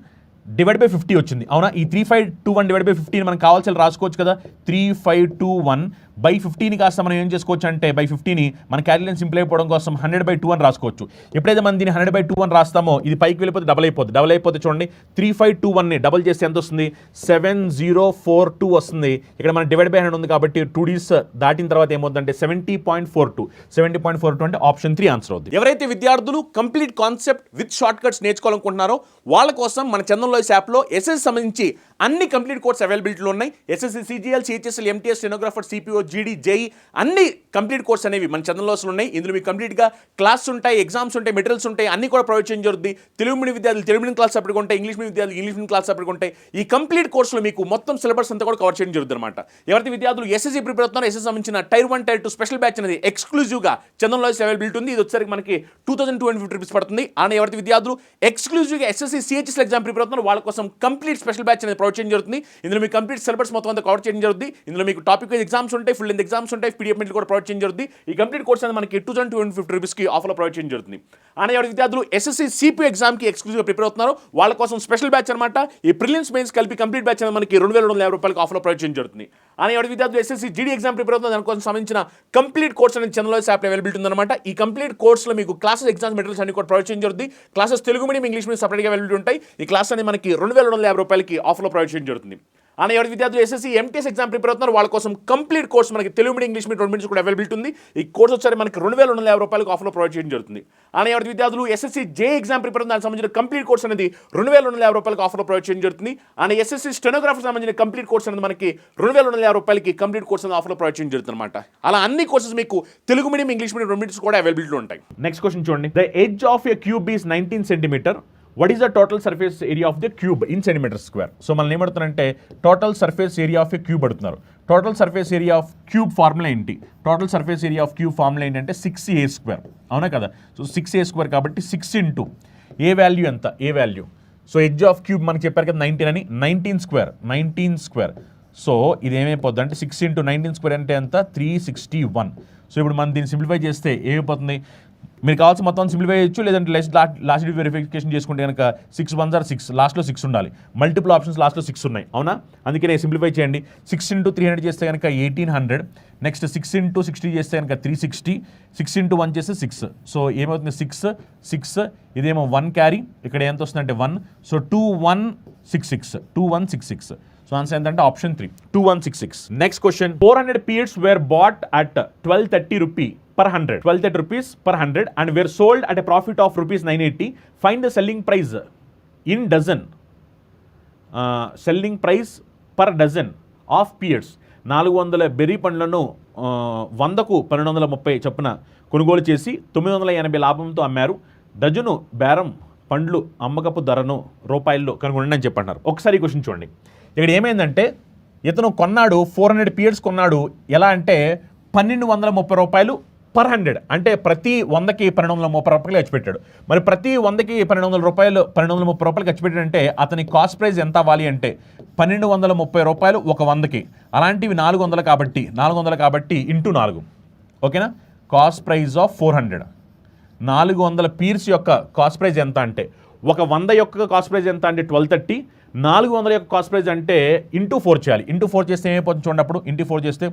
డివైడ్ బై 50 వచ్చింది. అవునా, ఈ 3521 డివైడ్ బై 50 మనకు కావాల్సిన రాసుకోవచ్చు కదా. 3521 బై 50ని కాస్త మనం ఏం చేసుకోవచ్చు అంటే బై 50ని మన క్యాలిక్యులేషన్ సింపుల్ అయిపోవడం కోసం 100/2 అని రాసుకోవచ్చు. ఎప్పుడైతే మనం దీన్ని 100/2 అని రాస్తామో ఇది పైకి వెళ్ళిపోతే డబల్ అయిపోతే చూడండి, 3521ని డబల్ చేస్తే ఎంత వస్తుంది, 7042 వస్తుంది. ఇక్కడ మన డివైడ్ బై 100 ఉంది కాబట్టి 2 డీస్ దాటిన తర్వాత ఏమవుతుందంటే 70.42 అంటే ఆప్షన్ 3 ఆన్సర్ అవుతుంది. ఎవరైతే విద్యార్థులు complete concept with shortcuts నేర్చుకోవాలనుకుంటున్నారో వాళ్ళ కోసం మన చందన్లాయిస్ యాప్లో ఎస్ఎస్సి సంబంధించి అన్ని కంప్లీట్ కోర్స్ అవైలబిలిటీలో ఉన్నాయి. SSC CGL, CHSL, MTS, stenographer, CPO, జీడీ, జేఈ అన్ని కంప్లీట్ కోర్స్ అనేవి మన చందన్లాయిస్లో ఉన్నాయి. ఇందులో మీకు కంప్లీట్గా క్లాస్ ఉంటాయి, ఎగ్జామ్స్ ఉంటాయి, మెటీరియల్స్ ఉంటాయి, అన్ని కూడా ప్రొవైడ్ చేయడం జరుగుతుంది. తెలుగు మీడియం విద్యార్థులు తెలుగు మీడియం క్లాస్ సపరేట్గా ఉంటాయి, ఇంగ్లీష్ మీడియం విద్యార్థులు ఇంగ్లీష్ మీడియం క్లాస్ సపరేట్గా ఉంటాయి. ఈ కంప్లీట్ కోర్సులో మీకు మొత్తం సిలబస్ అంతా కూడా కవర్ చేయడం జరుగుతుంది అనమాట. ఎవరైతే విద్యార్థులు ఎస్ఎస్సి ప్రిపేర్ అవుతున్నారో ఎస్ఎస్సి సంబంధించిన టైర్ 1 టైర్ 2 స్పెషల్ బ్యాచ్ అనేది ఎక్స్క్లూజివ్గా చందన్లాయిస్ అవైలబిలిటీ ఉంది. ఇది వచ్చేసరికి మనకి 2250 రూపీస్ పడుతుంది. అని ఎవరైతే విద్యార్థులు ఎక్స్క్లూజివ్గా ఎస్ఎస్సి సిహెచ్ఎస్ఎల్ ఎగ్జామ్ ప్రిపేర్ అవుతున్నారో వాళ్ళ కోసం కంప్లీట్ స్పెషల్ బ్యాచ్ అనేది ప్రొవైడ్ చేయడం జరుగుతుంది. ఇందులో మీకు కంప్లీట్ సిలబస్ మొత్తం అంతా కవర్ చేయడం జరుగుతుంది. ఇందులో మీకు టాపిక్ వైజ్ ఎగ్జామ్స్ ఉంటాయి, ఫుల్ లెంత్ ఎగ్జామ్స్ ఉంటాయి, పీడిఎఫ్ మెటీరియల్ కూడా ప్రొవైడ్ చేయడం జరుగుతుంది. ఈ కంప్లీట్ కోర్స్ అనేది మనకి 2250 రూపీస్కి ఆఫర్లో ప్రొవైడ్ చేయడం జరుగుతుంది. అని ఎవరైతే విద్యార్థులు ఎస్ఎస్సి సిపి ఎగ్జామ్కి ఎక్స్క్లూజివ్గా ప్రిపేర్ అవుతున్నారో వాళ్ళ కోసం స్పెషల్ బ్యాచ్ అనమాట. ఈ ప్రిలిమ్స్ మెయిన్స్ కలిపి కంప్లీట్ బ్యాచ్ అనేది మనకి 2250 రూపాయలకి ఆఫర్లో ప్రొవైడ్ చేయడం జరుగుతుంది. అని ఎవరైతే విద్యార్థులు ఎస్ఎస్సి జీడీ ఎగ్జామ్ ప్రిపేర్ అవుతున్నారు దానికోసం సంబంధించిన కంప్లీట్ కోర్స్ అనేది చందన్లాయిస్ యాప్ అవైలబిలిటీ ఉందన్నమాట. ఈ కంప్లీట్ కోర్సులో మీకు క్లాసెస్, ఎగ్జామ్స్, మెటీరియల్స్ అన్ని కూడా ప్రొవైడ్ చేయడం జరుగుతుంది. Classes Telugu medium, English medium సపరేట్గా అవైలబిలిటీ ఉంటాయి. ఈ క్లాస్ అనేది మనకి 2250 రూపాయలకి ఆఫర్లో ప్రొవైడ్ చేయడం జరుగుతుంది. అని ఎవరి విద్యార్థులు ఎస్ఎస్సీ ఎంటీఎస్ ఎగ్జామ్ ప్రిపేర్ అవుతున్నారు వాళ్ళ కోసం కంప్లీట్ కోర్స్ మనకి Telugu medium English medium 2 medium కూడా అవైలబిలిటీ ఉంది. ఈ కోర్స్ వచ్చారు మనకి 2,250 రూపాయలకు ఆఫర్లో ప్రొవైడ్ చేయడం జరుగుతుంది. అని ఎవరి విద్యార్థులు ఎస్ఎస్సీ జే ఎగ్జామ్ ప్రిపేర్ అవుతున్న దానికి సంబంధించిన కంప్లీట్ కోర్స్ అనేది 2,250 రూపాయలకు ఆఫర్లో ప్రొవైడ్ చేయడం జరుగుతుంది. అని ఎస్ఎస్సీ స్టెనోగ్రాఫర్ సంబంధించిన కంప్లీట్ కోర్స్ అనేది మనకి 2,250 రూపాయలకి కంప్లీట్ కోర్స్ అనేది ఆఫర్లో ప్రొవైడ్ చేయడం జరుగుతుంది అనమాట. అలా అన్ని కోర్సెస్ మీకు Telugu medium English medium 2 medium కూడా అవైలబిలిటీ ఉంటాయి. నెక్స్ట్ క్వశ్చన్ చూడండి. The edge of a cube is 19 centimetre. What is the total surface area of the cube in centimetre square? So మనం ఏమడుతున్నారంటే total surface area of a cube అడుగుతున్నారు. Total surface area of cube formula ఏంటి? Total surface area of cube formula ఏంటంటే 6a². అవునా కదా? So 6a² కాబట్టి 6 into a value ఎంత? A value. So edge of cube మనకి చెప్పారు కదా 19 అని, 19 స్క్వేర్. సో ఇది ఏమైపోద్ది అంటే 6 ఇంటూ 19 స్క్వేర్ అంటే ఎంత? 361. సో ఇప్పుడు మనం దీన్ని సింప్లిఫై చేస్తే ఏమైపోతుంది? మీరు కావాల్సిన మొత్తం సింప్లిఫై చేయొచ్చు, లేదంటే లాస్ట్ వెరిఫికేషన్ చేసుకుంటే కనుక 6 1s are 6, లాస్ట్లో 6 ఉండాలి. మల్టిపుల్ ఆప్షన్స్ లాస్ట్లో 6 ఉన్నాయి. అవునా? అందుకనే సింప్లిఫై చేయండి. 6 ఇంటూ 300 చేస్తే కనుక 1800. నెక్స్ట్ 6 ఇంటూ 60 చేస్తే కనుక 360. 6 ఇంటూ 1 చేస్తే 6. సో ఏమవుతుంది? 6 ఇదేమో 1 క్యారీ, ఇక్కడ ఎంత వస్తుందంటే 1. సో 2166. సో ఆన్సర్ ఏంటంటే option 3, 2166. Next question. 400 pieces were bought at 1230 rupees per 100. 1230 rupees per 100 and were sold at a profit of rupees 980. Find the selling price in dozen. Selling price per dozen of pears. 400 berry పండ్లను 100కు 1230 చొప్పున కొనుగోలు చేసి 980 లాభంతో అమ్మారు. Dozen బేరం పండ్లు అమ్మకపు ధరను రూపాయల్లో కనుగొనండి అని చెప్పంటారు. ఒకసారి ఈ క్వశ్చన్ చూడండి. ఇక్కడ ఏమైందంటే ఇతను కొన్నాడు 400 pieces కొన్నాడు. ఎలా అంటే 1230 రూపాయలు per 100, అంటే ప్రతి 100కి 1230 రూపాయలు ఖర్చు పెట్టాడు. మరి ప్రతి 100కి 1230 రూపాయలు ఖర్చు పెట్టాడంటే అతని కాస్ట్ ప్రైస్ ఎంత అవ్వాలి అంటే 1230 రూపాయలు ఒక 100కి. అలాంటివి 400 కాబట్టి ఇంటూ 4. ఓకేనా? Cost price of 400. 400 pieces యొక్క కాస్ట్ ప్రైస్ ఎంత అంటే, ఒక 100 యొక్క కాస్ట్ ప్రైస్ ఎంత అంటే 1230. 400 యొక్క కాస్ట్ ప్రైస్ అంటే ఇంటూ 4 చేయాలి. ఇంటూ 4 చేస్తే ఏమైపోతుంది చూడండి. అప్పుడు ఇంటూ 4 చేస్తే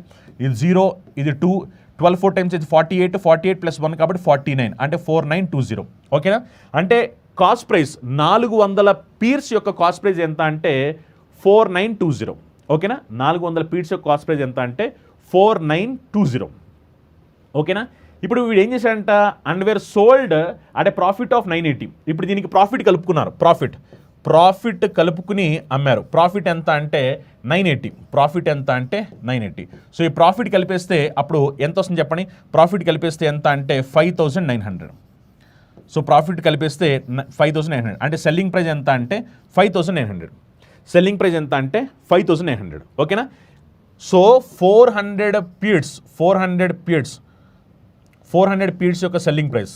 ఇది 0, ఇది 2, 12 4 times ఇది 48 ప్లస్ 1 కాబట్టి 49, అంటే 4920. ఓకేనా? అంటే కాస్ట్ ప్రైస్ 400 pieces యొక్క కాస్ట్ ప్రైస్ ఎంత అంటే 4920. ఓకేనా? 400 pieces యొక్క కాస్ట్ ప్రైస్ ఎంత అంటే 4920. ఓకేనా? ఇప్పుడు వీడు ఏం చేశాడంట, and were sold at a profit of 980. ఇప్పుడు దీనికి ప్రాఫిట్ కలుపుకున్నారు. ప్రాఫిట్ కలుపుకుని అమ్మారు. ప్రాఫిట్ ఎంత అంటే 980. సో ఈ ప్రాఫిట్ కలిపేస్తే అప్పుడు ఎంత వస్తుంది చెప్పండి. ప్రాఫిట్ కలిపేస్తే ఎంత అంటే 5900. సో ప్రాఫిట్ కలిపేస్తే 5900 అంటే సెల్లింగ్ ప్రైస్ ఎంత అంటే 5900. ఓకేనా? సో 400 pieces యొక్క సెల్లింగ్ ప్రైస్,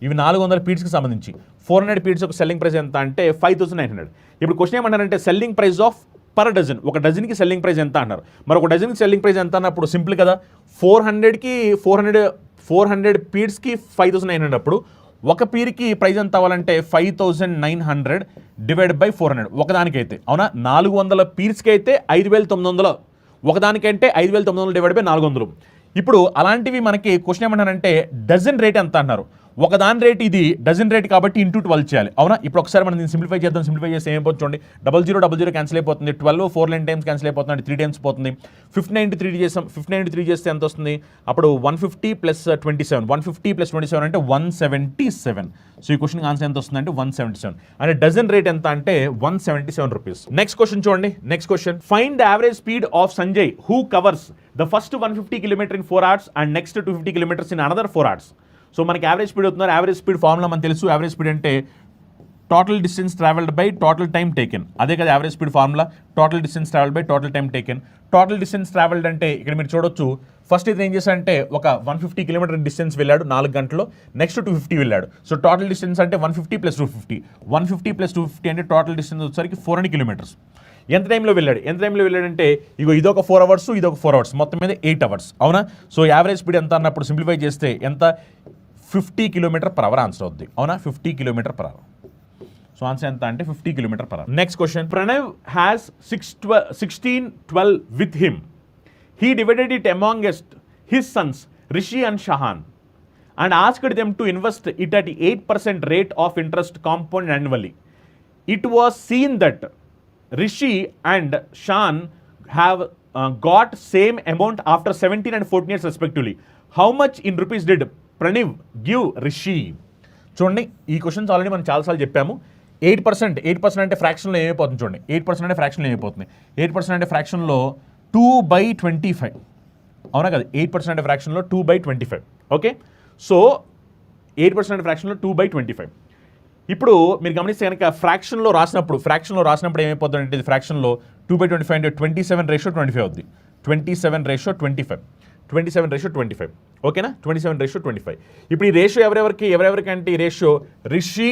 ఇవి 400 pieces సంబంధించి 400 pieces యొక్క సెల్లింగ్ ప్రైస్ ఎంత అంటే 5900. ఇప్పుడు క్వశ్చన్ ఏమన్నారంటే selling price of per dozen. ఒక డజన్కి సెల్లింగ్ ప్రైస్ ఎంత అన్నారు. మరి ఒక డజన్కి సెల్లింగ్ ప్రైస్ ఎంత అన్నప్పుడు సింపుల్ కదా. 400 pieces 5900 అప్పుడు ఒక పీర్కి ప్రైస్ ఎంత అవ్వాలంటే 5900 డివైడ్ బై 400 ఒకదానికైతే. అవునా? 400 pieces అయితే 5900, ఒకదానికంటే 5900 డివైడ్ బై 400. ఇప్పుడు అలాంటివి మనకి క్వశ్చన్ ఏమన్నారంటే డజన్ రేట్ ఎంత అన్నారు. ఒకదాని రేట్ ఇది డజన్ రేట్ కాబట్టి ఇంటూ 12 చేయాలి. అవునా? ఇప్పుడు ఒకసారి మనం దీన్ని సింప్లిఫై చేద్దాం. సింప్లిఫై చేస్తే ఏమైపోతుంది చూడండి. 00 క్యాన్సిల్ అయిపోతుంది. 12 4 9 times క్యాన్సిల్ అయిపోతుంది. 3 times పోతుంది. 59 into 3 చేస్తాం. 59 into 3 చేస్తే ఎంత వస్తుంది? అప్పుడు 150 plus 27. 150 plus 27 అంటే 177. సో ఈ క్వశ్చన్ ఆన్సర్ ఎంత వస్తుంది అంటే 177. అంటే డజన్ రేట్ ఎంత అంటే 177 రూపీస్. నెక్స్ట్ క్వశ్చన్ చూడండి. Next question. Find the average speed of Sanjay who covers the first 150 km in 4 hours and next 250 km in another 4 hours. So మనకి యావరేజ్ స్పీడ్ అవుతున్నారు. యావరేజ్ స్పీడ్ ఫార్ములా మనకు తెలుసు. Average speed అంటే total distance travelled by total time taken. అదే కదా average speed formula. Total distance travelled by total time taken. Total distance travelled అంటే ఇక్కడ మీరు చూడొచ్చు. ఫస్ట్ ఇది ఏం చేశాడంటే ఒక 150 km డిస్టెన్స్ వెళ్ళాడు 4 గంటల్లో. నెక్స్ట్ 250 వెళ్ళాడు. సో టోటల్ డిస్టెన్స్ అంటే 150 + 250. 150 + 250 అంటే టోటల్ డిస్టెన్స్ వచ్చేసరికి 400 kilometers. ఎంత టైంలో వెళ్ళాడంటే ఇగో ఇదొక 4 hours, ఇదొక 4 hours, మొత్తం మీద 8 hours. అవునా? సో యావరేజ్ స్పీడ్ ఎంత అన్నప్పుడు సింప్లిఫై చేస్తే ఎంత 50 km/h ఆన్సర్ అవుద్ది. అవునా? 50 km/h. సో ఆన్సర్ ఎంత అంటే 50 km/h. Next question. Pranav has 1612 with him. He divided it amongst his sons Rishi and Shahan and asked them to invest it at 8% rate of interest compound annually. It was seen that Rishi and Shan have got same amount after 17 and 14 years respectively. How much in rupees did Pranav give Rishi? చూడండి ఈ questions already మనం చాలాసార్లు చెప్పాము. 8% అంటే ఫ్రాక్షన్లో ఏమైపోతుంది చూడండి. 8% అంటే ఫ్రాక్షన్లో ఏమైపోతుంది. 8% అంటే ఫ్రాక్షన్లో 2/25. అవునా కదా? 8% అంటే ఫ్రాక్షన్లో 2/25. ఓకే, సో 8% అంటే ఫ్రాక్షన్లో 2/25. ఇప్పుడు మీరు గమనిస్తే కనుక ఫ్రాక్షన్లో రాసినప్పుడు ఏమైపోతుంది అంటే ఫ్రాక్షన్లో 2/25 అంటే 27:25 అవుద్ది. 27:25. ఓకేనా? 27:25. ఇప్పుడు ఈ రేషియో ఎవరెవరికి అంటే ఈ రేషియో రిషి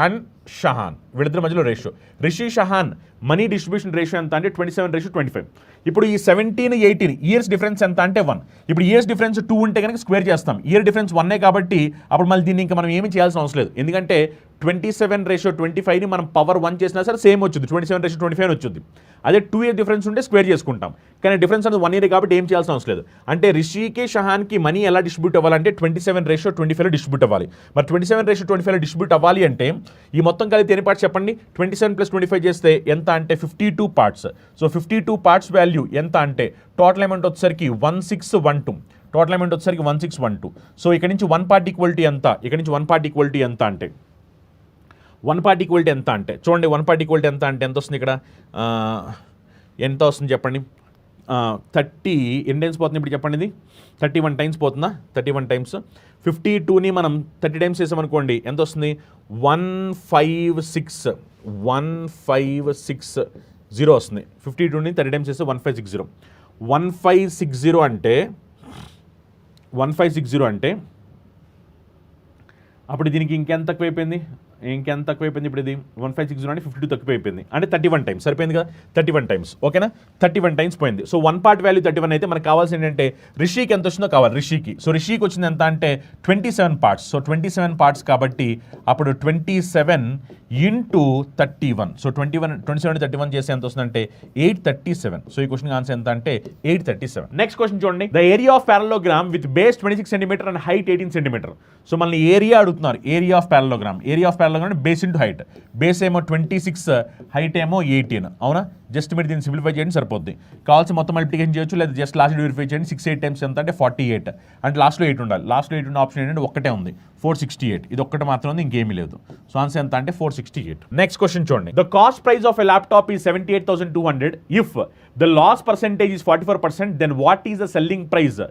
అండ్ షహాన్ వీళ్ళిద్దరి మధ్యలో ratio. Rishi Shahan money distribution ratio ఎంత అంటే 27:25. ఇప్పుడు ఈ 17, 18 ఇయర్స్ డిఫరెన్స్ ఎంత అంటే 1. ఇప్పుడు ఇయర్స్ డిఫరెన్స్ 2 ఉంటే కనుక స్క్వేర్ చేస్తాం. ఇయర్ డిఫరెన్స్ 1 కాబట్టి అప్పుడు మళ్ళీ దీన్ని ఇంకా మనం ఏమీ చేయాల్సిన అవసరం లేదు. ఎందుకంటే 27:25ని మనం పవర్ 1 చేసినా సరే సేమ్ వచ్చింది, 27:25 అని వచ్చింది. అదే 2 ఇయర్ డిఫరెన్స్ ఉంటే స్క్వేర్ చేసుకుంటాం. కానీ డిఫరెన్స్ అనేది 1 ఇయర్ కాబట్టి ఏం చేయాల్సిన అవసరం లేదు. అంటే రిషికి షహాన్కి మనీ ఎలా డిస్ట్రిబ్యూట్ అవ్వాలంటే 27:25లో డిస్ట్రిబ్యూట్ అవ్వాలి. మరి 27:25లో డిస్ట్రిబ్యూట్ అవ్వాలి అంటే ఈ మొత్తం కలిపి ఎన్ని పార్ట్స్ చెప్పండి? 27 + 25 చేస్తే ఎంత అంటే 52 పార్ట్స్. సో 52 పార్ట్స్ వాల్యూ ఎంత అంటే టోటల్ అమౌంట్ వచ్చేసరికి 1612. టోటల్ అమౌంట్ వచ్చేసరికి 1612. సో ఇక్కడ నుంచి 1 పార్ట్ ఈక్వాలిటీ ఎంత? ఇక్కడ నుంచి 1 పార్ట్ ఈక్వాలిటీ ఎంత అంటే 1 పార్ట్ ఈక్వాలిటీ ఎంత అంటే చూడండి. 1 పార్ట్ ఈక్వాలిటీ ఎంత అంటే ఎంత వస్తుంది ఇక్కడ? ఎంత వస్తుంది చెప్పండి? 30 ఎన్ని టైమ్స్ పోతుంది ఇప్పుడు చెప్పండి? ఇది 31 టైమ్స్ పోతుందా? 31 టైమ్స్ 52ని మనం 30 టైమ్స్ చేసామనుకోండి ఎంత వస్తుంది? 1560 వస్తుంది. 52ని 30 టైమ్స్ చేస్తే 1560 అంటే 1560 అంటే అప్పుడు దీనికి ఇంకెంత తక్కువైపోయింది? ఇప్పుడు ఇది 1560 అంటే 52 తక్కువైపోయింది అంటే 31 టైమ్స్ సరిపోయింది కదా? 31 టైమ్స్. ఓకేనా? 31 టైమ్స్ పోయింది. సో 1 పార్ట్ వాల్యూ 31 అయితే మనకు కావాల్సింది ఏంటంటే రిషికి ఎంత వచ్చిందో కావాలి. రిషికి వచ్చింది ఎంత అంటే 27 పార్ట్స్. సో 27 పార్ట్స్ కాబట్టి అప్పుడు 27 × 31. సో 27 31 చేస్తే ఎంత వస్తుందంటే 837. సో ఈ క్వశ్చన్ ఆన్సర్ ఎంత అంటే 837. నెక్స్ట్ క్వశ్చన్ చూడండి. The area of parallelogram with base 26 centimetre and height 18 centimetre. So మనల్ని ఏరియా అడుగుతున్నారు. Area of parallelogram base into height. Base ఏమో 26, హైట్ ఏమో 18. అవునా? జస్ట్ మీరు దీన్ని సింప్లిఫై చేయండి సరిపోద్ది. కావాల్సి మొత్తం మల్టిప్లికేషన్ చేయొచ్చు, లేదా జస్ట్ లాస్ట్ వెరిఫై చేయండి. 6 8 టైమ్స్ ఎంత అంటే 48. అంటే లాస్ట్లో 8 ఉండాలి. లాస్ట్లో 8 ఉన్న ఆప్షన్ ఏంటంటే ఒక్కటే ఉంది, 468. ఇది ఒక్కటే మాత్రం ఉంది, ఇంకేమీ లేదు. సో ఆన్సర్ ఎంత అంటే 468. నెక్స్ట్ క్వశ్చన్ చూడండి. The cost price of a laptop is 78,200. If the loss percentage is 44%, then what is the selling price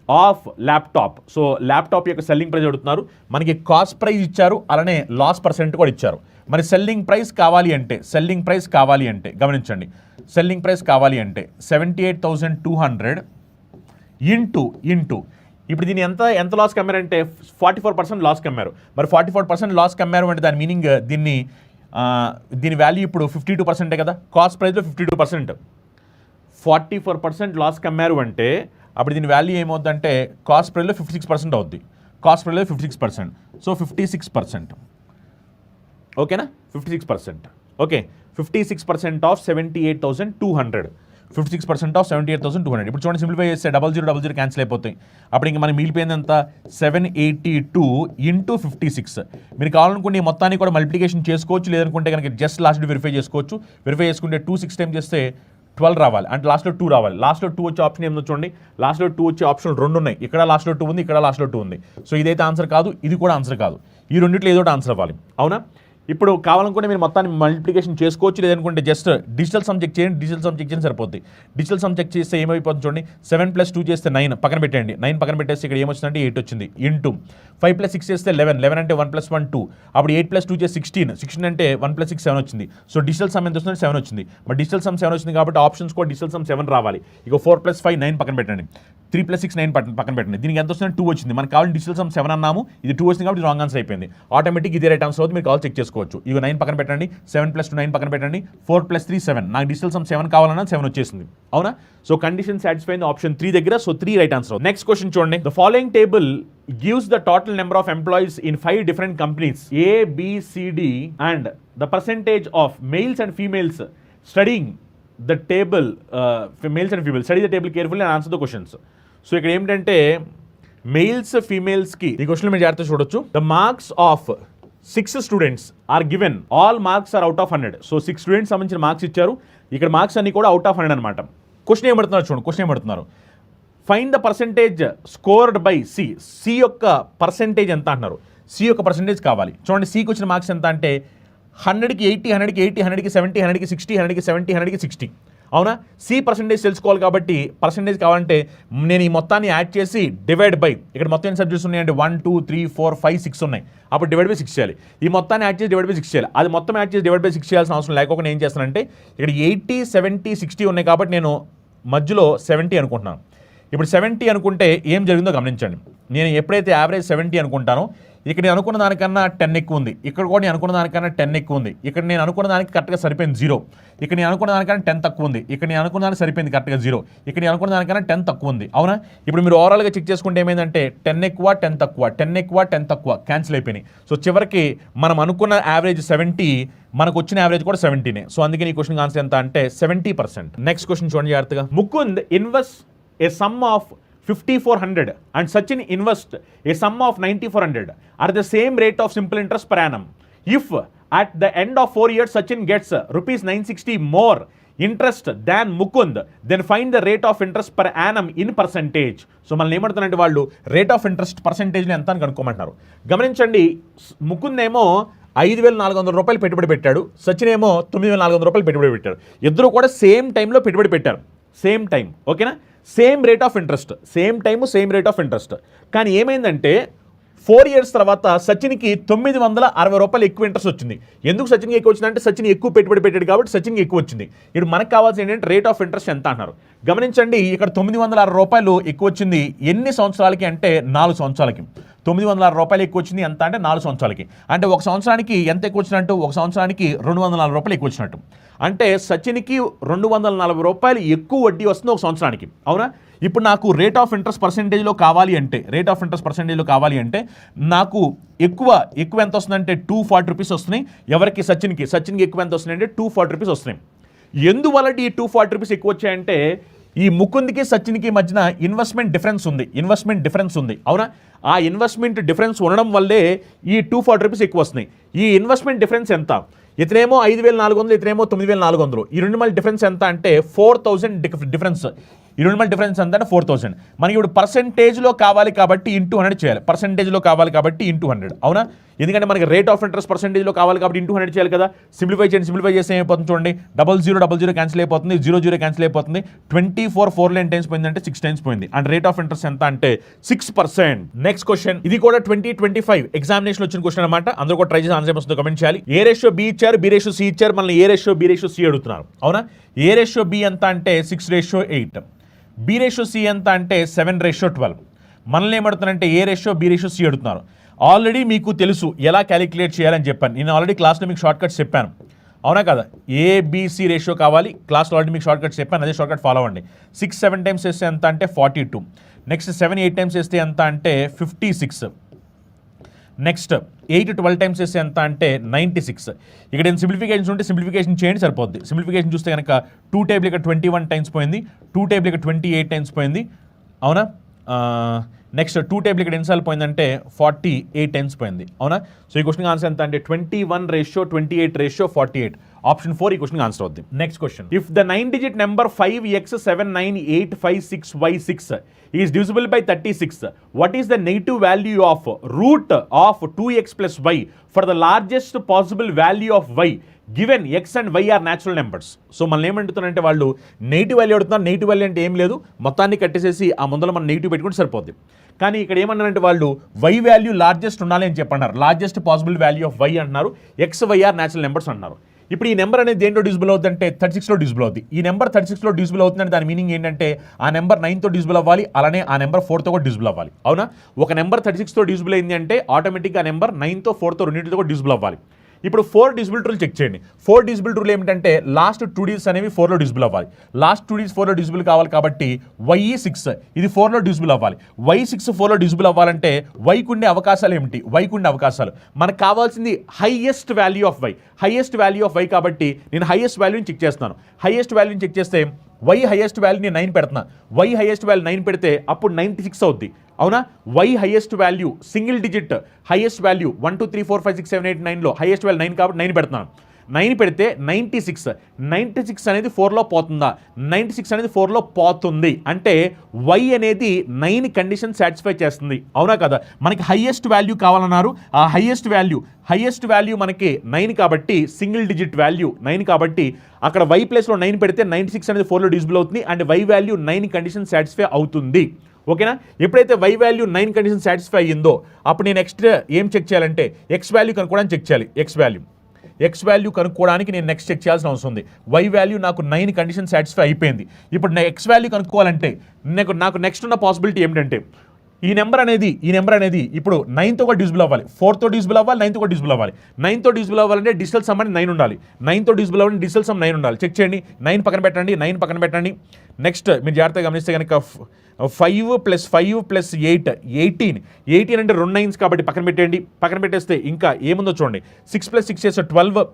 of laptop? So laptop యొక్క సెల్లింగ్ ప్రైస్ అడుగుతున్నారు. మనకి కాస్ట్ ప్రైస్ ఇచ్చారు, అలానే లాస్ పర్సెంట్ కూడా ఇచ్చారు. మరి సెల్లింగ్ ప్రైస్ కావాలి అంటే గమనించండి. సెల్లింగ్ ప్రైస్ కావాలి అంటే 78,200 ఇంటూ ఇప్పుడు దీన్ని ఎంత లాస్ కమ్మారంటే 44% లాస్ కమ్మారు. మరి 44% లాస్ కమ్మారు అంటే దాని మీనింగ్ దీని వాల్యూ ఇప్పుడు 52% కదా? కాస్ట్ ప్రైస్లో 52%, 44% లాస్ కమ్మారు అంటే అప్పుడు దీని వాల్యూ ఏమవుతుందంటే కాస్ట్ ప్రైస్లో 56% అవుద్ది. కాస్ట్ ప్రైస్లో 56%. సో 56%. ఓకేనా? 56%. Okay, 56% of 78,200. 56% ఆఫ్ 78,200. ఇప్పుడు చూడండి, సింప్లిఫై చేస్తే 0000 క్యాన్సిల్ అయిపోతాయి. అప్పుడు ఇంకా మనకి మిగిలిపోయింది ఎంత? 782 × 56. మీరు కావాలనుకుంటే ఈ మొత్తాన్ని కూడా మల్టిప్లికేషన్ చేసుకోవచ్చు, లేదనుకుంటే కనుక జస్ట్ లాస్ట్ వెరిఫై చేసుకోవచ్చు. వెరిఫై చేసుకుంటే 2 6 టైం చేస్తే 12 రావాలి, అంటే లాస్ట్లో 2 రావాలి. లాస్ట్లో 2 వచ్చే ఆప్షన్ ఏమో చూడండి. లాస్ట్లో 2 వచ్చే ఆప్షన్లు 2 ఉన్నాయి. ఇక్కడ లాస్ట్లో 2 ఉంది, ఇక్కడ లాస్ట్లో 2 ఉంది. సో ఇదైతే ఆన్సర్ కాదు, ఇది కూడా ఆన్సర్ కాదు. ఈ రెండిట్లో ఏదో ఆన్సర్ అవ్వాలి. అవునా? ఇప్పుడు కావాలనుకుంటే మీరు మొత్తాన్ని మల్టిప్లికేషన్ చేసుకోవచ్చు, లేదనుకుంటే జస్ట్ డిజిటల్ సమ్ చెక్ చేయండి. డిజిటల్ సమ్ చెక్ చేయండి సరిపోద్ది. డిజిటల్ సమ్ చెక్ చేస్తే ఏమైపోతుంది చూడండి. 7 + 2 చేస్తే 9 పక్కన పెట్టండి. 9 పక్కన పెట్టేస్తే ఇక్కడ ఏమొచ్చిందంటే 8 వచ్చింది. ఇంటూ 5 + 6 చేస్తే 11 అంటే 1 + 1 2. అప్పుడు 8 + 2 చేస్తే 16 అంటే 1 + 6 7 వచ్చింది. సో డిజిటల్ సమ్ ఎంత వస్తుంది? 7 వచ్చింది. మరి డిజిటల్ సమ్ 7 వచ్చింది కాబట్టి ఆప్షన్స్ కూడా డిజిటల్ సమ్ 7 రావాలి. ఇక 4 + 5 9 పక్కన పెట్టండి. 3 + 6 9 పక్కన పెట్టండి. దీనికి ఎంత వస్తుంది? 2 వచ్చింది. మనకు కావాలి డిజిటల్ సమ్ 7 అన్నాము, ఇది 2 వచ్చింది కాబట్టి రాంగ్ ఆన్సర్ అయిపోయింది. ఆటోమేటిక్ ఇది రైట్ ఆన్సర్ అవుతుంది. మీరు కాల్ చెక్ చేసుకోవచ్చు. ఇక 9 పక్కన పెట్టండి, 7 + 2 9 పక్కన పెట్టండి, 4 + 3 7. నాకు డిజిటల్ సమ్ 7 కావాలన్నా 7 వచ్చేసింది. అవునా? సో కండిషన్ సాటిస్ఫై అయింది ఆప్షన్ 3 దగ్గర. So 3 right answer. Next question చూడండి. The following table gives the total number of employees in 5 different companies A, B, C, D and the percentage of males and females studying the table, males and females study the table carefully and answer the questions. So ఇక్కడ ఏమిటంటే males ఫీమేల్స్కి ఈ question మీరు జాగ్రత్తగా చూడొచ్చు. The marks of 6 students are given all marks are out of 100. So 6 students సంబంధించిన marks ఇచ్చారు. ఇక్కడ మార్క్స్ అన్ని కూడా అవుట్ ఆఫ్ 100 అనమాట. క్వశ్చన్ ఏమడుతున్నారు చూడండి, క్వశ్చన్ ఏమడుతున్నారు, find the percentage scored by C. C యొక్క పర్సెంటేజ్ ఎంత అంటున్నారు, సి యొక్క పర్సెంటేజ్ కావాలి. చూడండి సికి వచ్చిన మార్క్స్ ఎంత అంటే 100కి 80, 100కి 80, 100కి 70, 100కి 60, 100కి 70, 100కి 60. అవునా? సి పర్సెంటేజ్ తెలుసుకోవాలి కాబట్టి పర్సెంటేజ్ కావాలంటే నేను ఈ మొత్తాన్ని యాడ్ చేసి డివైడ్ బై, ఇక్కడ మొత్తం ఎన్ని సబ్జెక్ట్స్ ఉన్నాయంటే 1 2 3 4 5 6 ఉన్నాయి. అప్పుడు డివైడ్ బై 6 చేయాలి. ఈ మొత్తాన్ని యాడ్ చేసి డివైడ్ బై 6 చేయాలి. అది మొత్తం యాడ్ చేసి డివైడ్ బై 6 చేయాల్సిన అవసరం లేకపోతే ఏం చేస్తానంటే ఇక్కడ 80 70 60 ఉన్నాయి కాబట్టి నేను మధ్యలో 70 అనుకుంటున్నాను. ఇప్పుడు 70 అనుకుంటే ఏం జరిగిందో గమనించండి. నేను ఎప్పుడైతే యావరేజ్ 70 అనుకుంటానో ఇక్కడ నేను అనుకున్న దానికన్నా 10 ఎక్కువ ఉంది, ఇక్కడ కూడా నేను అనుకున్న దానికన్నా 10 ఎక్కువ ఉంది, ఇక్కడ నేను అనుకున్న దానికి కరెక్ట్గా సరిపోయింది 0, ఇక్కడ నేను అనుకున్న దానికన్నా 10 తక్కువ ఉంది, ఇక్కడ నేను అనుకున్న దానికి సరిపోయింది కరెక్ట్గా 0, ఇక్కడ నేను అనుకున్న దానికన్నా 10 తక్కువ ఉంది. అవునా? ఇప్పుడు మీరు ఓవరాల్గా చెక్ చేసుకుంటే ఏమైందంటే 10 ఎక్కువ 10 తక్కువ, 10 ఎక్కువ 10 తక్కువ క్యాన్సిల్ అయిపోయినాయి. సో చివరికి మనం అనుకున్న యావరేజ్ 70, మనకు వచ్చిన యావరేజ్ కూడా 70నే. సో అందుకే ఈ క్వశ్చన్ ఆన్సర్ ఎంత అంటే 70%. నెక్స్ట్ క్వశ్చన్ చూడండి జాగ్రత్తగా. Mukund invest A some of 5400 and Sachin invest a sum of 9400 at the same rate of simple interest per annum. If at the end of 4 years Sachin gets rupees 960 more interest than Mukund, then find the rate of interest per annum in percentage. So మనల్ని ఏమంటున్నారంటే వాళ్ళు rate of interest పర్సెంటేజ్ని ఎంత అని కనుక్కోమంటున్నారు. గమనించండి, ముకుంద్ ఏమో 5400 రూపాయలు పెట్టుబడి పెట్టాడు, సచిన్ ఏమో 9400 రూపాయలు పెట్టుబడి పెట్టాడు. ఇద్దరు కూడా సేమ్ టైంలో పెట్టుబడి పెట్టారు, సేమ్ టైం. ఓకేనా? Same rate of interest, same time same rate of interest. కానీ ఏమైందంటే 4 years తర్వాత సచిన్కి 960 రూపాయలు ఎక్కువ ఇంట్రెస్ట్ వచ్చింది. ఎందుకు సచిన్కి ఎక్కువ వచ్చిందంటే సచిన్ ఎక్కువ పెట్టుబడి పెట్టాడు కాబట్టి సచిన్కి ఎక్కువ వచ్చింది. ఇప్పుడు మనకు కావాల్సింది ఏంటంటే రేట్ ఆఫ్ ఇంట్రెస్ట్ ఎంత అంటున్నారు. గమనించండి, ఇక్కడ 960 రూపాయలు ఎక్కువ వచ్చింది ఎన్ని సంవత్సరాలకి అంటే 4 సంవత్సరాలకి. 960 రూపాయలు ఎక్కువ వచ్చింది ఎంత అంటే 4 సంవత్సరాలకి. అంటే ఒక సంవత్సరానికి ఎంత ఎక్కువ వచ్చినట్టు, ఒక సంవత్సరానికి 240 రూపాయలు ఎక్కువ వచ్చినట్టు. అంటే సచిన్కి 240 రూపాయలు ఎక్కువ వడ్డీ వస్తుంది ఒక సంవత్సరానికి. అవునా? ఇప్పుడు నాకు రేట్ ఆఫ్ ఇంట్రెస్ట్ పర్సెంటేజ్లో కావాలి అంటే, రేట్ ఆఫ్ ఇంట్రెస్ట్ పర్సెంటేజ్లో కావాలి అంటే నాకు ఎక్కువ ఎంత వస్తుందంటే 240 రూపీస్ వస్తున్నాయి. ఎవరికి? సచిన్కి ఎక్కువ ఎంత వస్తున్నాయంటే 240 రూపీస్ వస్తున్నాయి. ఎందువల్ల ఈ 240 రూపీస్ ఎక్కువ వచ్చాయంటే ఈ ముకుంద్కి సచిన్కి మధ్యన ఇన్వెస్ట్మెంట్ డిఫరెన్స్ ఉంది. అవునా? ఆ ఇన్వెస్ట్మెంట్ డిఫరెన్స్ ఉండడం వల్లే ఈ 240 రూపీస్ ఎక్కువ వస్తున్నాయి. ఈ ఇన్వెస్ట్మెంట్ డిఫరెన్స్ ఎంత? ఇతనేమో 5400, ఇతనేమో 9400. ఈ రెండు మళ్ళీ డిఫరెన్స్ ఎంత అంటే 4000 డిఫరెన్స్. ఈ రెండు మళ్ళీ డిఫరెన్స్ ఎంత అంటే 4000. మనకి ఇప్పుడు పర్సెంటేజ్లో కావాలి కాబట్టి ఇంటూ 100 చేయాలి, పర్సెంటేజ్లో కావాలి కాబట్టి ఇంటూ 100. అవునా? ఎందుకంటే మనకి రేట్ ఆఫ్ ఇంట్రెస్ట్ పర్సెంటేజ్లో కావాలి కాబట్టి ఇంటూ 100 చేయాలి కదా. సింప్లిఫై చేస్తే ఏమైపోతుంది చూడండి, 00 క్యాన్సిల్ అయిపోతుంది, 00 క్యాన్సిల్ అయిపోతుంది, 24 4 టైమ్స్ పోయిందంటే 6 టైమ్స్ పోయింది. అండ్ రేట్ ఆఫ్ ఇంట్రెస్ట్ ఎంత అంటే 6%. నెక్స్ట్ క్వశ్చన్, ఇది కూడా 2025 ఎగ్జామినేషన్ వచ్చిన క్వశ్చన్ అనమాట. అందరూ కూడా ట్రై చేసి ఆన్సర్ వస్తుందో కమెంట్ చేయాలి. ఏ రేషియో బి ఇచ్చారు, బి రేషియో సి ఇచ్చారు, మళ్ళీ ఏ రేషియో బి రేషియో సి అడుగుతున్నారు. అవునా? ఏ రేషియో బి ఎంత అంటే 6:8, బి రేషియో సి ఎంత అంటే 7:12. మనల్ని ఏమడుతున్నారంటే ఏ రేషియో బి రేషియో సి అడుగుతున్నారు. ఆల్రెడీ మీకు తెలుసు ఎలా క్యాలిక్యులేట్ చేయాలని చెప్పాను. నేను ఆల్రెడీ క్లాస్లో మీకు షార్ట్ కట్స్ చెప్పాను. అవునా కదా? ఏబిసి రేషియో కావాలి, క్లాస్లో ఆల్రెడీ మీకు షార్ట్ కట్స్ చెప్పాను, అదే షార్ట్ కట్ ఫాలో అవ్వండి. 6 7 టైమ్స్ వేస్తే ఎంత అంటే 42. నెక్స్ట్ 7 8 టైమ్స్ వేస్తే ఎంత అంటే 56. నెక్స్ట్ 8 12 టైమ్స్ వేస్తే ఎంత అంటే 96. ఇక్కడ నేను సింప్లిఫికేషన్ ఉంటే సింప్లిఫికేషన్ చేయండి సరిపోద్ది. సింప్లిఫికేషన్ చూస్తే కనుక 2 టేబుల్ ఇక్కడ 21 టైమ్స్ పోయింది, 2 టేబుల్ ఇక్కడ 28 టైమ్స్ పోయింది. అవునా? నెక్స్ట్ 2 టేబుల్ ఇక్కడ ఎన్నిసార్లు పోయిందంటే 48 టైమ్స్ పోయింది. అవునా? సో ఈ క్వశ్చన్ ఆన్సర్ ఎంత అంటే 21:28:48. ఆప్షన్ 4 ఈ క్వశ్చన్ ఆన్సర్ అవుద్ది. Next question, if the 9-digit number 5x798556y6 is divisible by 36, what is the negative value of root of 2x plus y for the largest possible value of y given x and y are natural numbers? So మనం ఏమంటున్నారంటే వాళ్ళు negative value అడుగుతున్నారు. Negative value అంటే ఏం లేదు, మొత్తాన్ని కట్టేసేసి ఆ ముందర మనం నెగిటివ్ పెట్టుకుంటే సరిపోద్ది. కానీ ఇక్కడ ఏమన్నారంటే వాళ్ళు y వాల్యూ లార్జెస్ట్ ఉండాలి అని చెప్పన్నారు. Largest possible value of y అంటున్నారు, x y are natural numbers అన్నారు. ఇప్పుడు ఈ నెంబర్ అనేది దేంట్లో డివిజిబుల్ అవుతుందంటే 36లో డివిజిబుల్ అవుతుంది. ఈ నెంబర్ 36లో డివిజిబుల్ అవుతుందంటే దాని మీనింగ్ ఏంటంటే ఆ నెంబర్ 9తో డివిజిబుల్ అవ్వాలి, అలానే ఆ నెంబర్ 4తో కూడా డివిజిబుల్ అవ్వాలి. అవునా? ఒక నెంబర్ 36తో డివిజిబుల్ అయింది అంటే ఆటోమేటిక్గా ఆ నెంబర్ 9తో 4తో రెండింటితో కూడా డివిజిబుల్ అవ్వాలి. ఇప్పుడు 4 డివిజిబుల్ రూల్ చెక్ చేయండి. 4 డివిజిబుల్ రూల్ ఏమిటంటే లాస్ట్ 2 డిజిట్స్ అనేవి 4లో డివిజిబుల్ అవ్వాలి. లాస్ట్ 2 డిజిట్స్ 4లో డివిజిబుల్ కావాలి కాబట్టి y6 ఇది 4లో డివిజిబుల్ అవ్వాలి. y6 4లో డివిజిబుల్ అవ్వాలంటే వైకు ఉండే అవకాశాలు ఏమిటి? వైకు ఉండే అవకాశాలు మనకు కావాల్సింది highest value of Y. Highest value of Y కాబట్టి నేను హైయెస్ట్ వాల్యూని చెక్ చేస్తున్నాను. హైయెస్ట్ వాల్యూని చెక్ చేస్తే y హైయెస్ట్ వాల్యూని 9 పెడుతున్నా. y హైయెస్ట్ వాల్యూ 9 పెడితే అప్పుడు 96 అవుద్ది. అవునా? Y highest value single digit highest value 1 2 3 4 5 6 7 8 9లో హైయెస్ట్ వాల్యూ 9 కాబట్టి 9 పెడుతున్నాను. 9 పెడితే 96 అనేది 4లో పోతుందా? 96 అనేది 4లో పోతుంది అంటే వై అనేది 9 కండిషన్ సాటిస్ఫై చేస్తుంది. అవునా కదా? మనకి హైయెస్ట్ వాల్యూ కావాలన్నారు. ఆ హైయెస్ట్ వాల్యూ మనకి 9 కాబట్టి సింగిల్ డిజిట్ వాల్యూ 9 కాబట్టి అక్కడ వై ప్లేస్లో 9 పెడితే 96 అనేది 4లో డివిజిబుల్ అవుతుంది and Y value 9 condition satisfy అవుతుంది. ఓకేనా? ఎప్పుడైతే వై వాల్యూ 9 కండిషన్ సాటిస్ఫై అయ్యిందో అప్పుడు నేను నెక్స్ట్ ఏం చెక్ చేయాలంటే ఎక్స్ వాల్యూ కనుక్కోవడానికి చెక్ చేయాలి. ఎక్స్ వాల్యూ కనుక్కోవడానికి నేను నెక్స్ట్ చెక్ చేయాల్సిన అవసరం ఉంది. వై వాల్యూ నాకు 9 కండిషన్ సాటిస్ఫై అయిపోయింది. ఇప్పుడు నా ఎక్స్ వాల్యూ కనుక్కోవాలంటే నాకు నెక్స్ట్ ఉన్న పాసిబిలిటీ ఏమిటంటే ఈ నెంబర్ అనేది ఇప్పుడు 9తో కూడా డివిజిబుల్ అవ్వాలి, 4తో డివిజిబుల్ అవ్వాలి, 9తో కూడా డివిజిబుల్ అవ్వాలి. 9తో డివిజిబుల్ అవ్వాలంటే డిజిటల్ సమ్ అని 9 ఉండాలి. 9తో డివిజిబుల్ అవ్వాలంటే డిజిటల్ సమ్ 9 ఉండాలి. చెక్ చేయండి. 9 పక్కన పెట్టండి. నెక్స్ట్ మీరు జాగ్రత్తగా గమనిస్తే కనుక 5 + 5 + 8 18 అంటే 2 9s కాబట్టి పక్కన పెట్టేస్తే ఇంకా ఏముందో చూడండి. 6 + 6 చేస్తే 12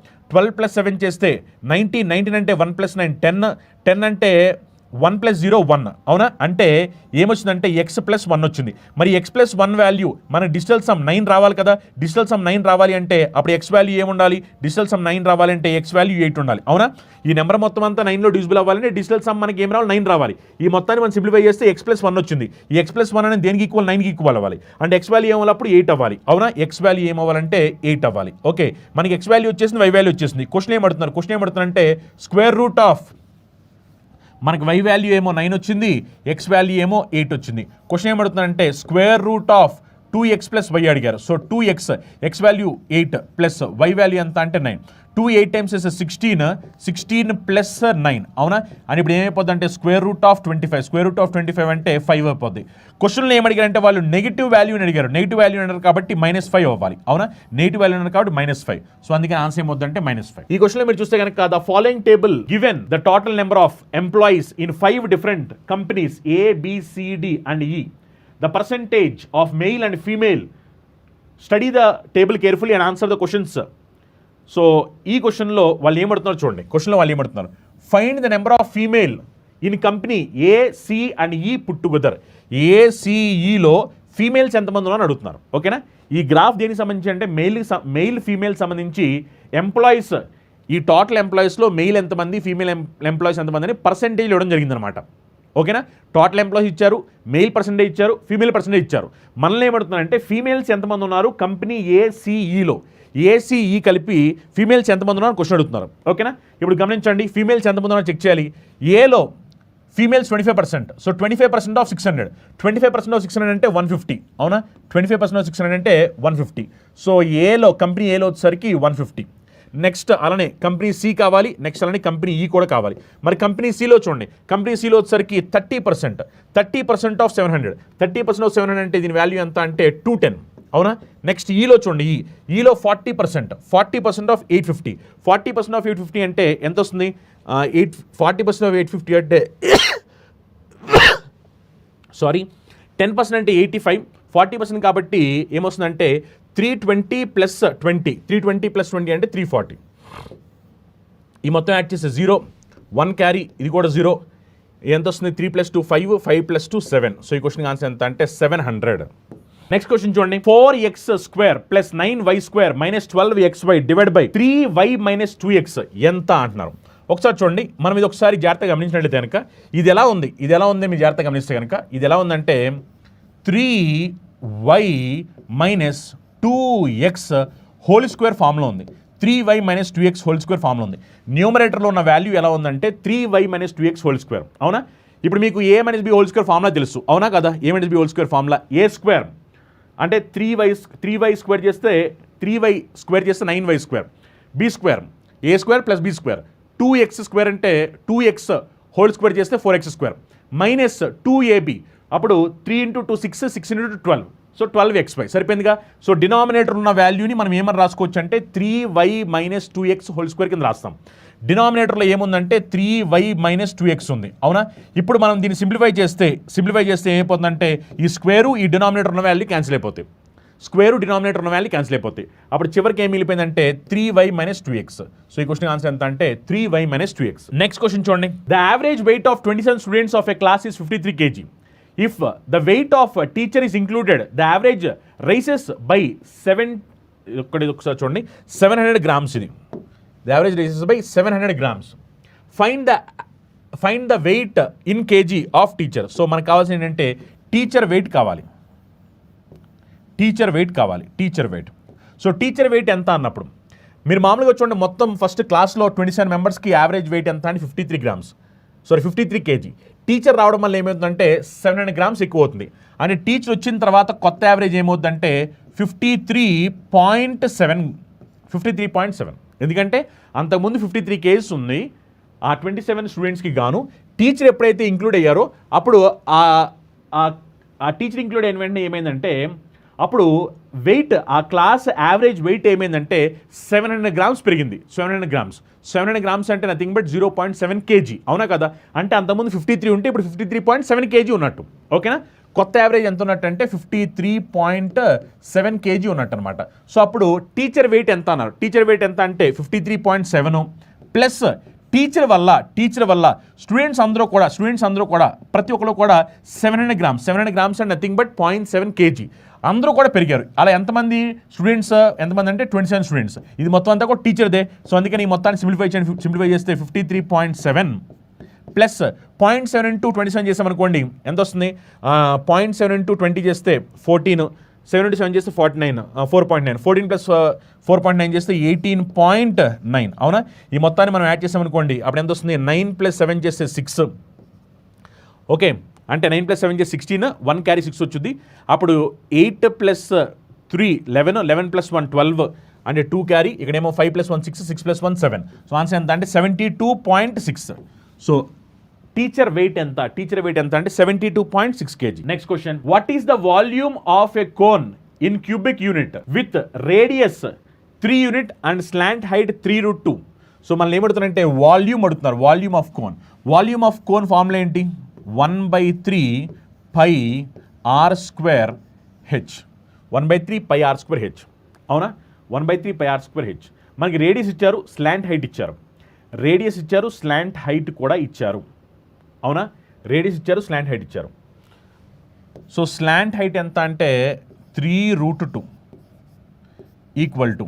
+ 7 చేస్తే 19 అంటే 1 + 9 10 అంటే 1 + 0 1. అవునా? అంటే ఏమొచ్చిందంటే x + 1 వచ్చింది. మరి x + 1 వాల్యూ మన డిజిటల్ సమ్ 9 రావాలి కదా. డిజిటల్ సమ్ 9 రావాలి అంటే అప్పుడు x వాల్యూ ఏముండాలి? డిజిటల్ సమ్ 9 రావాలి అంటే x వాల్యూ 8 ఉండాలి. అవునా? ఈ నెంబర్ మొత్తం అంతా 9లో డివిజిబుల్ అవ్వాలంటే డిజిటల్ సమ్ మనకి ఏం రావాలి? 9 రావాలి. ఈ మొత్తాన్ని మనం సింప్లిఫై చేస్తే x + 1 వచ్చింది. ఈ x + 1 అనేది దేనికి ఈక్వల్? 9కి ఈక్వల్ అవ్వాలి. అంటే x వాల్యూ ఏమవ్వాలి? అప్పుడు 8 అవ్వాలి. అవునా? x వాల్యూ ఏమవ్వాలంటే 8 అవ్వాలి. ఓకే, మనకి x వాల్యూ వచ్చేసింది, y వాల్యూ వచ్చేసింది. క్వశ్చన్ ఏమడుతున్నారంటే స్క్వేర్ రూట్ ఆఫ్ మనకి y వాల్యూ ఏమో 9 వచ్చింది, x వాల్యూ ఏమో 8 వచ్చింది. క్వశ్చన్ ఏమడుతున్నారంటే square root of 2x + y అడిగారు. So 2x x value 8 plus y value ఎంత అంటే 9. 2 8 టైమ్స్ 16 ప్లస్ 9. అవునా? అని ఇప్పుడు ఏమైపోద్ది అంటే స్క్వేర్ రూట్ ఆఫ్ 25 అంటే 5 అయిపోద్ది. క్వశ్చన్లో ఏమడిగారంటే వాళ్ళు నెగిటివ్ వాల్యూని అడిగారు. నెగిటివ్ వాల్యూ అన్నారు కాబట్టి -5 అవ్వాలి. అవునా? నెగిటివ్ వాల్యూ అన్నారు కాబట్టి -5. సో అందుకని ఆన్సర్ ఏమవుతుందంటే -5. ఈ క్వశ్చన్లో మీరు చూస్తే కనుక the following table given the total number of employees in 5 different companies A, B, C, D and E. The percentage of male and female. Study the table carefully and answer the questions. So ఈ క్వశ్చన్లో వాళ్ళు ఏమడుతున్నారు చూడండి. Find the number of female in company A, C and E put together. ACEలో females ఎంతమంది ఉన్నారని అడుగుతున్నారు. ఓకేనా? ఈ గ్రాఫ్ దేనికి సంబంధించి అంటే మెయిల్ ఫీమేల్ సంబంధించి ఎంప్లాయీస్, ఈ టోటల్ ఎంప్లాయీస్లో మెయిల్ ఎంతమంది, ఫీమేల్ ఎంప్లాయీస్ ఎంతమంది అని పర్సెంటేజ్ ఇవ్వడం జరిగిందనమాట. ఓకేనా? టోటల్ ఎంప్లాయీస్ ఇచ్చారు, మెయిల్ పర్సెంటేజ్ ఇచ్చారు, ఫీమేల్ పర్సెంటేజ్ ఇచ్చారు. మనల్ని ఏమడుతున్నారంటే ఫీమేల్స్ ఎంతమంది ఉన్నారు కంపెనీ ACEలో, ACE కలిపి ఫీమేల్స్ ఎంతమంది ఉన్నారు క్వశ్చన్ అడుగుతున్నారు. ఓకేనా? ఇప్పుడు గమనించండి, ఫీమేల్స్ ఎంతమంది ఉన్నారో చెక్ చేయాలి. ఏలో ఫీమేల్స్ 25%. So 25% of 600. 25% ఆఫ్ 600 అంటే 150. అవునా? 25% ఆఫ్ 600 అంటే 150. సో కంపెనీ ఏలో వచ్చేసరికి 150. నెక్స్ట్ అలానే కంపెనీ సి కావాలి, నెక్స్ట్ అలానే కంపెనీ ఈ కూడా కావాలి. మరి కంపెనీ సిలో చూడండి, కంపెనీ సిలో వచ్చేసరికి 30% ఆఫ్ 700. 30% ఆఫ్ 700 అంటే దీని వాల్యూ ఎంత అంటే 210. అవునా? నెక్స్ట్ ఈలో చూడండి, ఈలో 40% ఆఫ్ 850. 40% ఆఫ్ 850 అంటే ఎంత వస్తుంది? 40% ఆఫ్ 850 అంటే 10% అంటే 85. 40% కాబట్టి ఏమొస్తుందంటే 320 + 20. 320 + 20 అంటే 340. ఈ మొత్తం యాడ్ చేస్తే 0, 1 క్యారీ, ఇది కూడా 0. ఎంత వస్తుంది? 3 + 2 5, 5 + 2 7. సో ఈ క్వశ్చన్ ఆన్సర్ ఎంత అంటే 700. నెక్స్ట్ క్వశ్చన్ చూడండి. 4x² + 9y² - 12xy divide by 3y - 2x ఎంత అంటున్నారు. ఒకసారి చూడండి, మనం ఇది ఒకసారి జాగ్రత్తగా గమనించినట్లయితే కనుక ఇది ఎలా ఉంది మీరు జాగ్రత్తగా గమనిస్తే కనుక ఇది ఎలా ఉందంటే 3y - 2x హోల్ స్క్వేర్ ఫామ్లో ఉంది. 3y - 2x హోల్ స్క్వేర్ ఫామ్లో ఉంది. న్యూమరేటర్లో ఉన్న వాల్యూ ఎలా ఉందంటే 3y - 2x హోల్ స్క్వేర్. అవునా? ఇప్పుడు మీకు A - B whole square formula తెలుసు. అవునా కదా? A - B whole square formula A² అంటే 3y స్క్వేర్ చేస్తే 9y². B² A² + B². 2x² అంటే 2x హోల్ స్క్వేర్ చేస్తే 4x² -2ab అప్పుడు 3 × 2 6, 6 × 2 12. So 12xy సరిపోయిందిగా. సో డినామినేటర్ ఉన్న వాల్యూని మనం ఏమని రాసుకోవచ్చు అంటే 3y - 2x హోల్ స్క్వేర్ కింద రాస్తాం. డినామినేటర్లో ఏముందంటే 3y - 2x ఉంది. అవునా? ఇప్పుడు మనం దీన్ని సింప్లిఫై చేస్తే ఏమైపోతుందంటే ఈ స్క్వేరు ఈ డినామినేటర్ ఉన్న వాల్యూ క్యాన్సిల్ అయిపోతాయి. అప్పుడు చివరికి ఏం మిగిలిపోయిందంటే 3y - 2x. సో ఈ క్వశ్చన్ ఆన్సర్ ఎంత అంటే 3y - 2x. నెక్స్ట్ క్వశ్చన్ చూడండి. The average weight of 27 students of a class is 53 kg. If the weight of teacher is included the average rises by 7 ఒకసారి చూడండి 700 grams ఇది the average rises by 700 grams. Find the weight in KG of teacher. So మనకు కావాల్సింది ఏంటంటే teacher weight కావాలి. Teacher wait. So teacher wait ఎంత అన్నప్పుడు మీరు మామూలుగా చూడండి, మొత్తం ఫస్ట్ క్లాస్లో 27 మెంబర్స్కి యావరేజ్ వెయిట్ ఎంత అంటే 53 kg. టీచర్ రావడం వల్ల ఏమవుతుందంటే 700 grams ఎక్కువ అవుతుంది. అంటే టీచర్ వచ్చిన తర్వాత కొత్త యావరేజ్ ఏమవుతుందంటే 53.7. ఎందుకంటే అంతకుముందు 53 kgs ఉంది ఆ 27 స్టూడెంట్స్కి గాను. టీచర్ ఎప్పుడైతే ఇంక్లూడ్ అయ్యారో అప్పుడు ఆ టీచర్ ఇంక్లూడ్ అయిన వెంటనే ఏమైందంటే అప్పుడు వెయిట్ ఆ క్లాస్ యావరేజ్ వెయిట్ ఏమైందంటే 700 grams పెరిగింది. 700 grams అంటే నథింగ్ బట్ 0.7 kg. అవునా కదా? అంటే అంతకుముందు 53 ఉంటే ఇప్పుడు 53.7 kg ఉన్నట్టు. ఓకేనా? కొత్త యావరేజ్ ఎంత ఉన్నట్టు అంటే 53.7 kg ఉన్నట్టు అనమాట. సో అప్పుడు టీచర్ వెయిట్ ఎంత అన్నారు? టీచర్ వెయిట్ ఎంత అంటే 53.7 ప్లస్ టీచర్ వల్ల స్టూడెంట్స్ అందరూ కూడా ప్రతి ఒక్కరు కూడా 700 grams అంటే నథింగ్ బట్ 0.7 kg అందరూ కూడా పెరిగారు. అలా ఎంతమంది స్టూడెంట్స్ అంటే 27 స్టూడెంట్స్. ఇది మొత్తం అంతా కూడా టీచర్దే. సో అందుకని ఈ మొత్తాన్ని సింప్లిఫై చేస్తే 53.7 ప్లస్ 0.7 into 27 చేసామనుకోండి ఎంత వస్తుంది? 0.7 into 20 చేస్తే 14, 7 into 7 చేస్తే 49, 4.9, 14 plus 4.9 చేస్తే 18.9. అవునా? ఈ మొత్తాన్ని మనం యాడ్ చేసామనుకోండి అప్పుడు ఎంత వస్తుంది? 9 plus 7 చేస్తే 6. ఓకే, అంటే 9 plus 7 చేస్తే 16, 1 carry 6 వచ్చింది. అప్పుడు 8 plus 3 11, 11 plus 1 12 అంటే 2 carry. ఇక్కడేమో 5 plus 1 6, 6 plus 1 7. సో ఆన్సర్ ఎంత అంటే 72.6. సో టీచర్ వెయిట్ ఎంత అంటే 72.6 kg. Next question, what is the volume of a cone in cubic unit with radius 3 unit and slant height 3√2? So మనల్ని ఏమడుతున్నారంటే volume అడుగుతున్నారు. Volume of cone formula ఏంటి? 1/3 pi r square h. 1/3 pi r square h. అవునా? 1/3 pi r square h. మనకి radius ఇచ్చారు, slant height ఇచ్చారు. Slant height కూడా ఇచ్చారు. అవునా? రేడియస్ ఇచ్చారు, స్లాంట్ హైట్ ఇచ్చారు. సో స్లాంట్ హైట్ ఎంత అంటే 3√2 ఈక్వల్ టు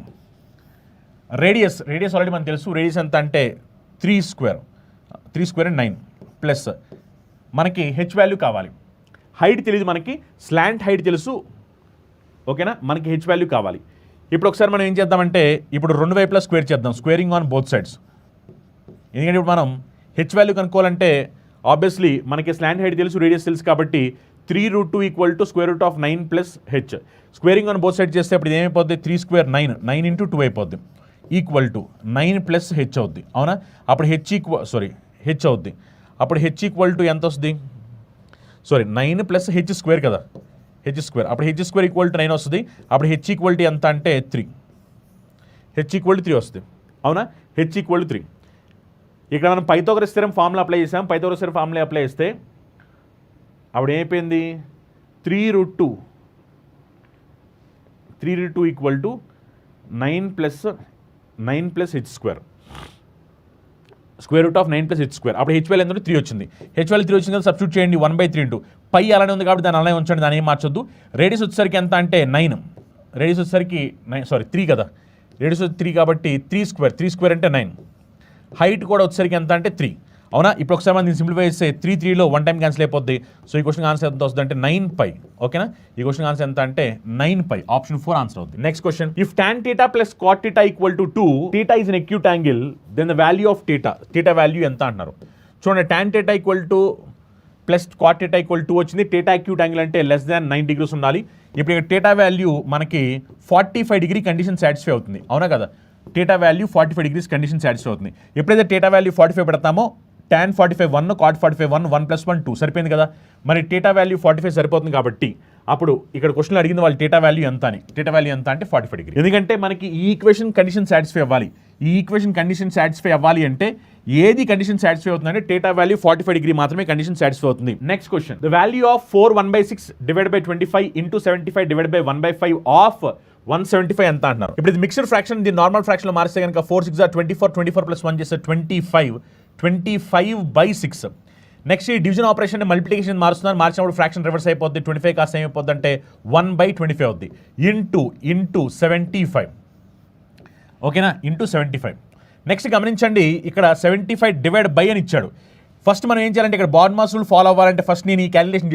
రేడియస్ ఆల్రెడీ మనకు తెలుసు. రేడియస్ ఎంత అంటే 3 square and 9 ప్లస్ మనకి హెచ్ వాల్యూ కావాలి. హైట్ తెలియదు మనకి, స్లాంట్ హైట్ తెలుసు. ఓకేనా? మనకి హెచ్ వాల్యూ కావాలి. ఇప్పుడు ఒకసారి మనం ఏం చేద్దామంటే ఇప్పుడు రెండు వైపులా స్క్వేర్ చేద్దాం. Squaring on both sides. ఎందుకంటే ఇప్పుడు మనం హెచ్ వాల్యూ కనుక్కోవాలంటే ఆబ్వియస్లీ మనకి స్లాంట్ హైట్ తెలుసు, రేడియస్ తెలుసు కాబట్టి 3√2 equal to √9 plus H. Squaring on both side చేస్తే ఇప్పుడు ఏమైపోద్ది? 3 square 9 into 2 అయిపోద్ది ఈక్వల్ టు 9 ప్లస్ హెచ్ అవుద్ది. అవునా? అప్పుడు హెచ్ అవుద్ది. అప్పుడు హెచ్ ఈక్వల్ టు ఎంత వస్తుంది? 9 ప్లస్ హెచ్ స్క్వేర్ కదా, హెచ్ స్క్వేర్. అప్పుడు హెచ్ స్క్వేర్ ఈక్వల్ టు 9 వస్తుంది. అప్పుడు హెచ్ ఈక్వల్ టు ఎంత అంటే 3. హెచ్ ఈక్వల్ టు 3 వస్తుంది. అవునా? H equal to 3. ఇక్కడ మనం పైథాగరస్ థియరం ఫార్ములా అప్లై చేసాం. పైథాగరస్ థియరం ఫార్ములా అప్లై చేస్తే అప్పుడు ఏమైపోయింది? 3√2 equal to 9 plus H square. Square root of 9 plus H square. అప్పుడు హెచ్ వాల్యూ ఎంత? 3 వచ్చింది. హెచ్ వాల్యూ 3 వచ్చింది కదా, సబ్స్టిట్యూట్ చేయండి. 1/3 ఇంటూ పై అలానే ఉంది కాబట్టి దాన్ని అలానే ఉంచండి, దాన్ని ఏం మార్చొద్దు. రేడియస్ వచ్చేసరికి ఎంత అంటే 9. రేడియస్ వచ్చేసరికి 3 కదా, రేడియస్ 3 కాబట్టి 3 స్క్వేర్ అంటే 9. హైట్ కూడా వచ్చేసరికి ఎంత అంటే 3. అవునా? ఇప్పుడు ఒకసారి మనం సింప్లిఫై చేస్తే 3లో 1 time క్యాన్సిల్ అయిపోద్ది. సో ఈ క్వశ్చన్ ఆన్సర్ ఎంత వస్తుంది అంటే 9 pi. ఓకేనా? ఈ క్వశ్చన్ ఆన్సర్ ఎంత అంటే 9 pi. ఆప్షన్ 4 ఆన్సర్ అవుతుంది. Next question, if tan theta plus cot theta equal to 2, theta is an acute angle, then the value of theta value ఎంత అంటున్నారు. చూడండి, tan theta equal to plus cot theta equal 2 వచ్చింది. theta acute angle అంటే less than 9 degrees ఉండాలి. ఇప్పుడు ఇక్కడ theta value మనకి 45 degree condition satisfy అవుతుంది. అవునా కదా? theta value 45 degrees condition satisfy అవుతుంది. ఎప్పుడైతే theta వాల్యూ 45 పెడతామో tan 45 1, cot 45 1, 1 + 1 2 సరిపోయింది కదా. మరి theta వాల్యూ 45 సరిపోతుంది కాబట్టి అప్పుడు ఇక్కడ క్వశ్చన్లో అడిగింది వాళ్ళు theta వాల్యూ ఎంత అని. theta వాల్యూ ఎంత అంటే 45 degree. ఎందుకంటే మనకి ఈ ఈక్వేషన్ కండిషన్ సాటిస్ఫై అవ్వాలి. ఈ ఈక్వేషన్ కండిషన్ సాటిస్ఫై అవ్వాలి అంటే ఏది కండిషన్ సాటిస్ఫై అవుతుందంటే theta వాల్యూ 45 degree మాత్రమే కండిషన్ సాటిస్ఫై అవుతుంది. Next question, the value of 4 1/6 divided by 25 into 75 divided by 1/5 of 175 ఎంత అంటున్నారు. ఇప్పుడు ఇది మిక్స్డ్ ఫ్రాక్షన్, ఇది నార్మల్ ఫ్రాక్షన్ లో మారిస్తే కనుక 4 6 24, 24 + 1 చేస్తే 25 25/6. నెక్స్ట్ ఈ డివిజన్ ఆపరేషన్ మల్టిప్లికేషన్ మారుస్తున్నారు, మార్చినప్పుడు ఫ్రాక్షన్ రివర్స్ అయిపోద్ది. 25 కాస్త ఏమైపోద్ది అంటే 1/25 అవుద్ది. ఇంటూ 75, ఓకేనా, ఇంటూ 75. నెక్స్ట్ గమనించండి, ఇక్కడ 75 డివైడ్ బై అని ఇచ్చాడు. ఫస్ట్ మనం ఏం చేయాలంటే ఇక్కడ బాడ్ మాస్ రూల్ ఫాలో అవ్వాలంటే ఫస్ట్ నేను ఈ క్యాలిక్యులేషన్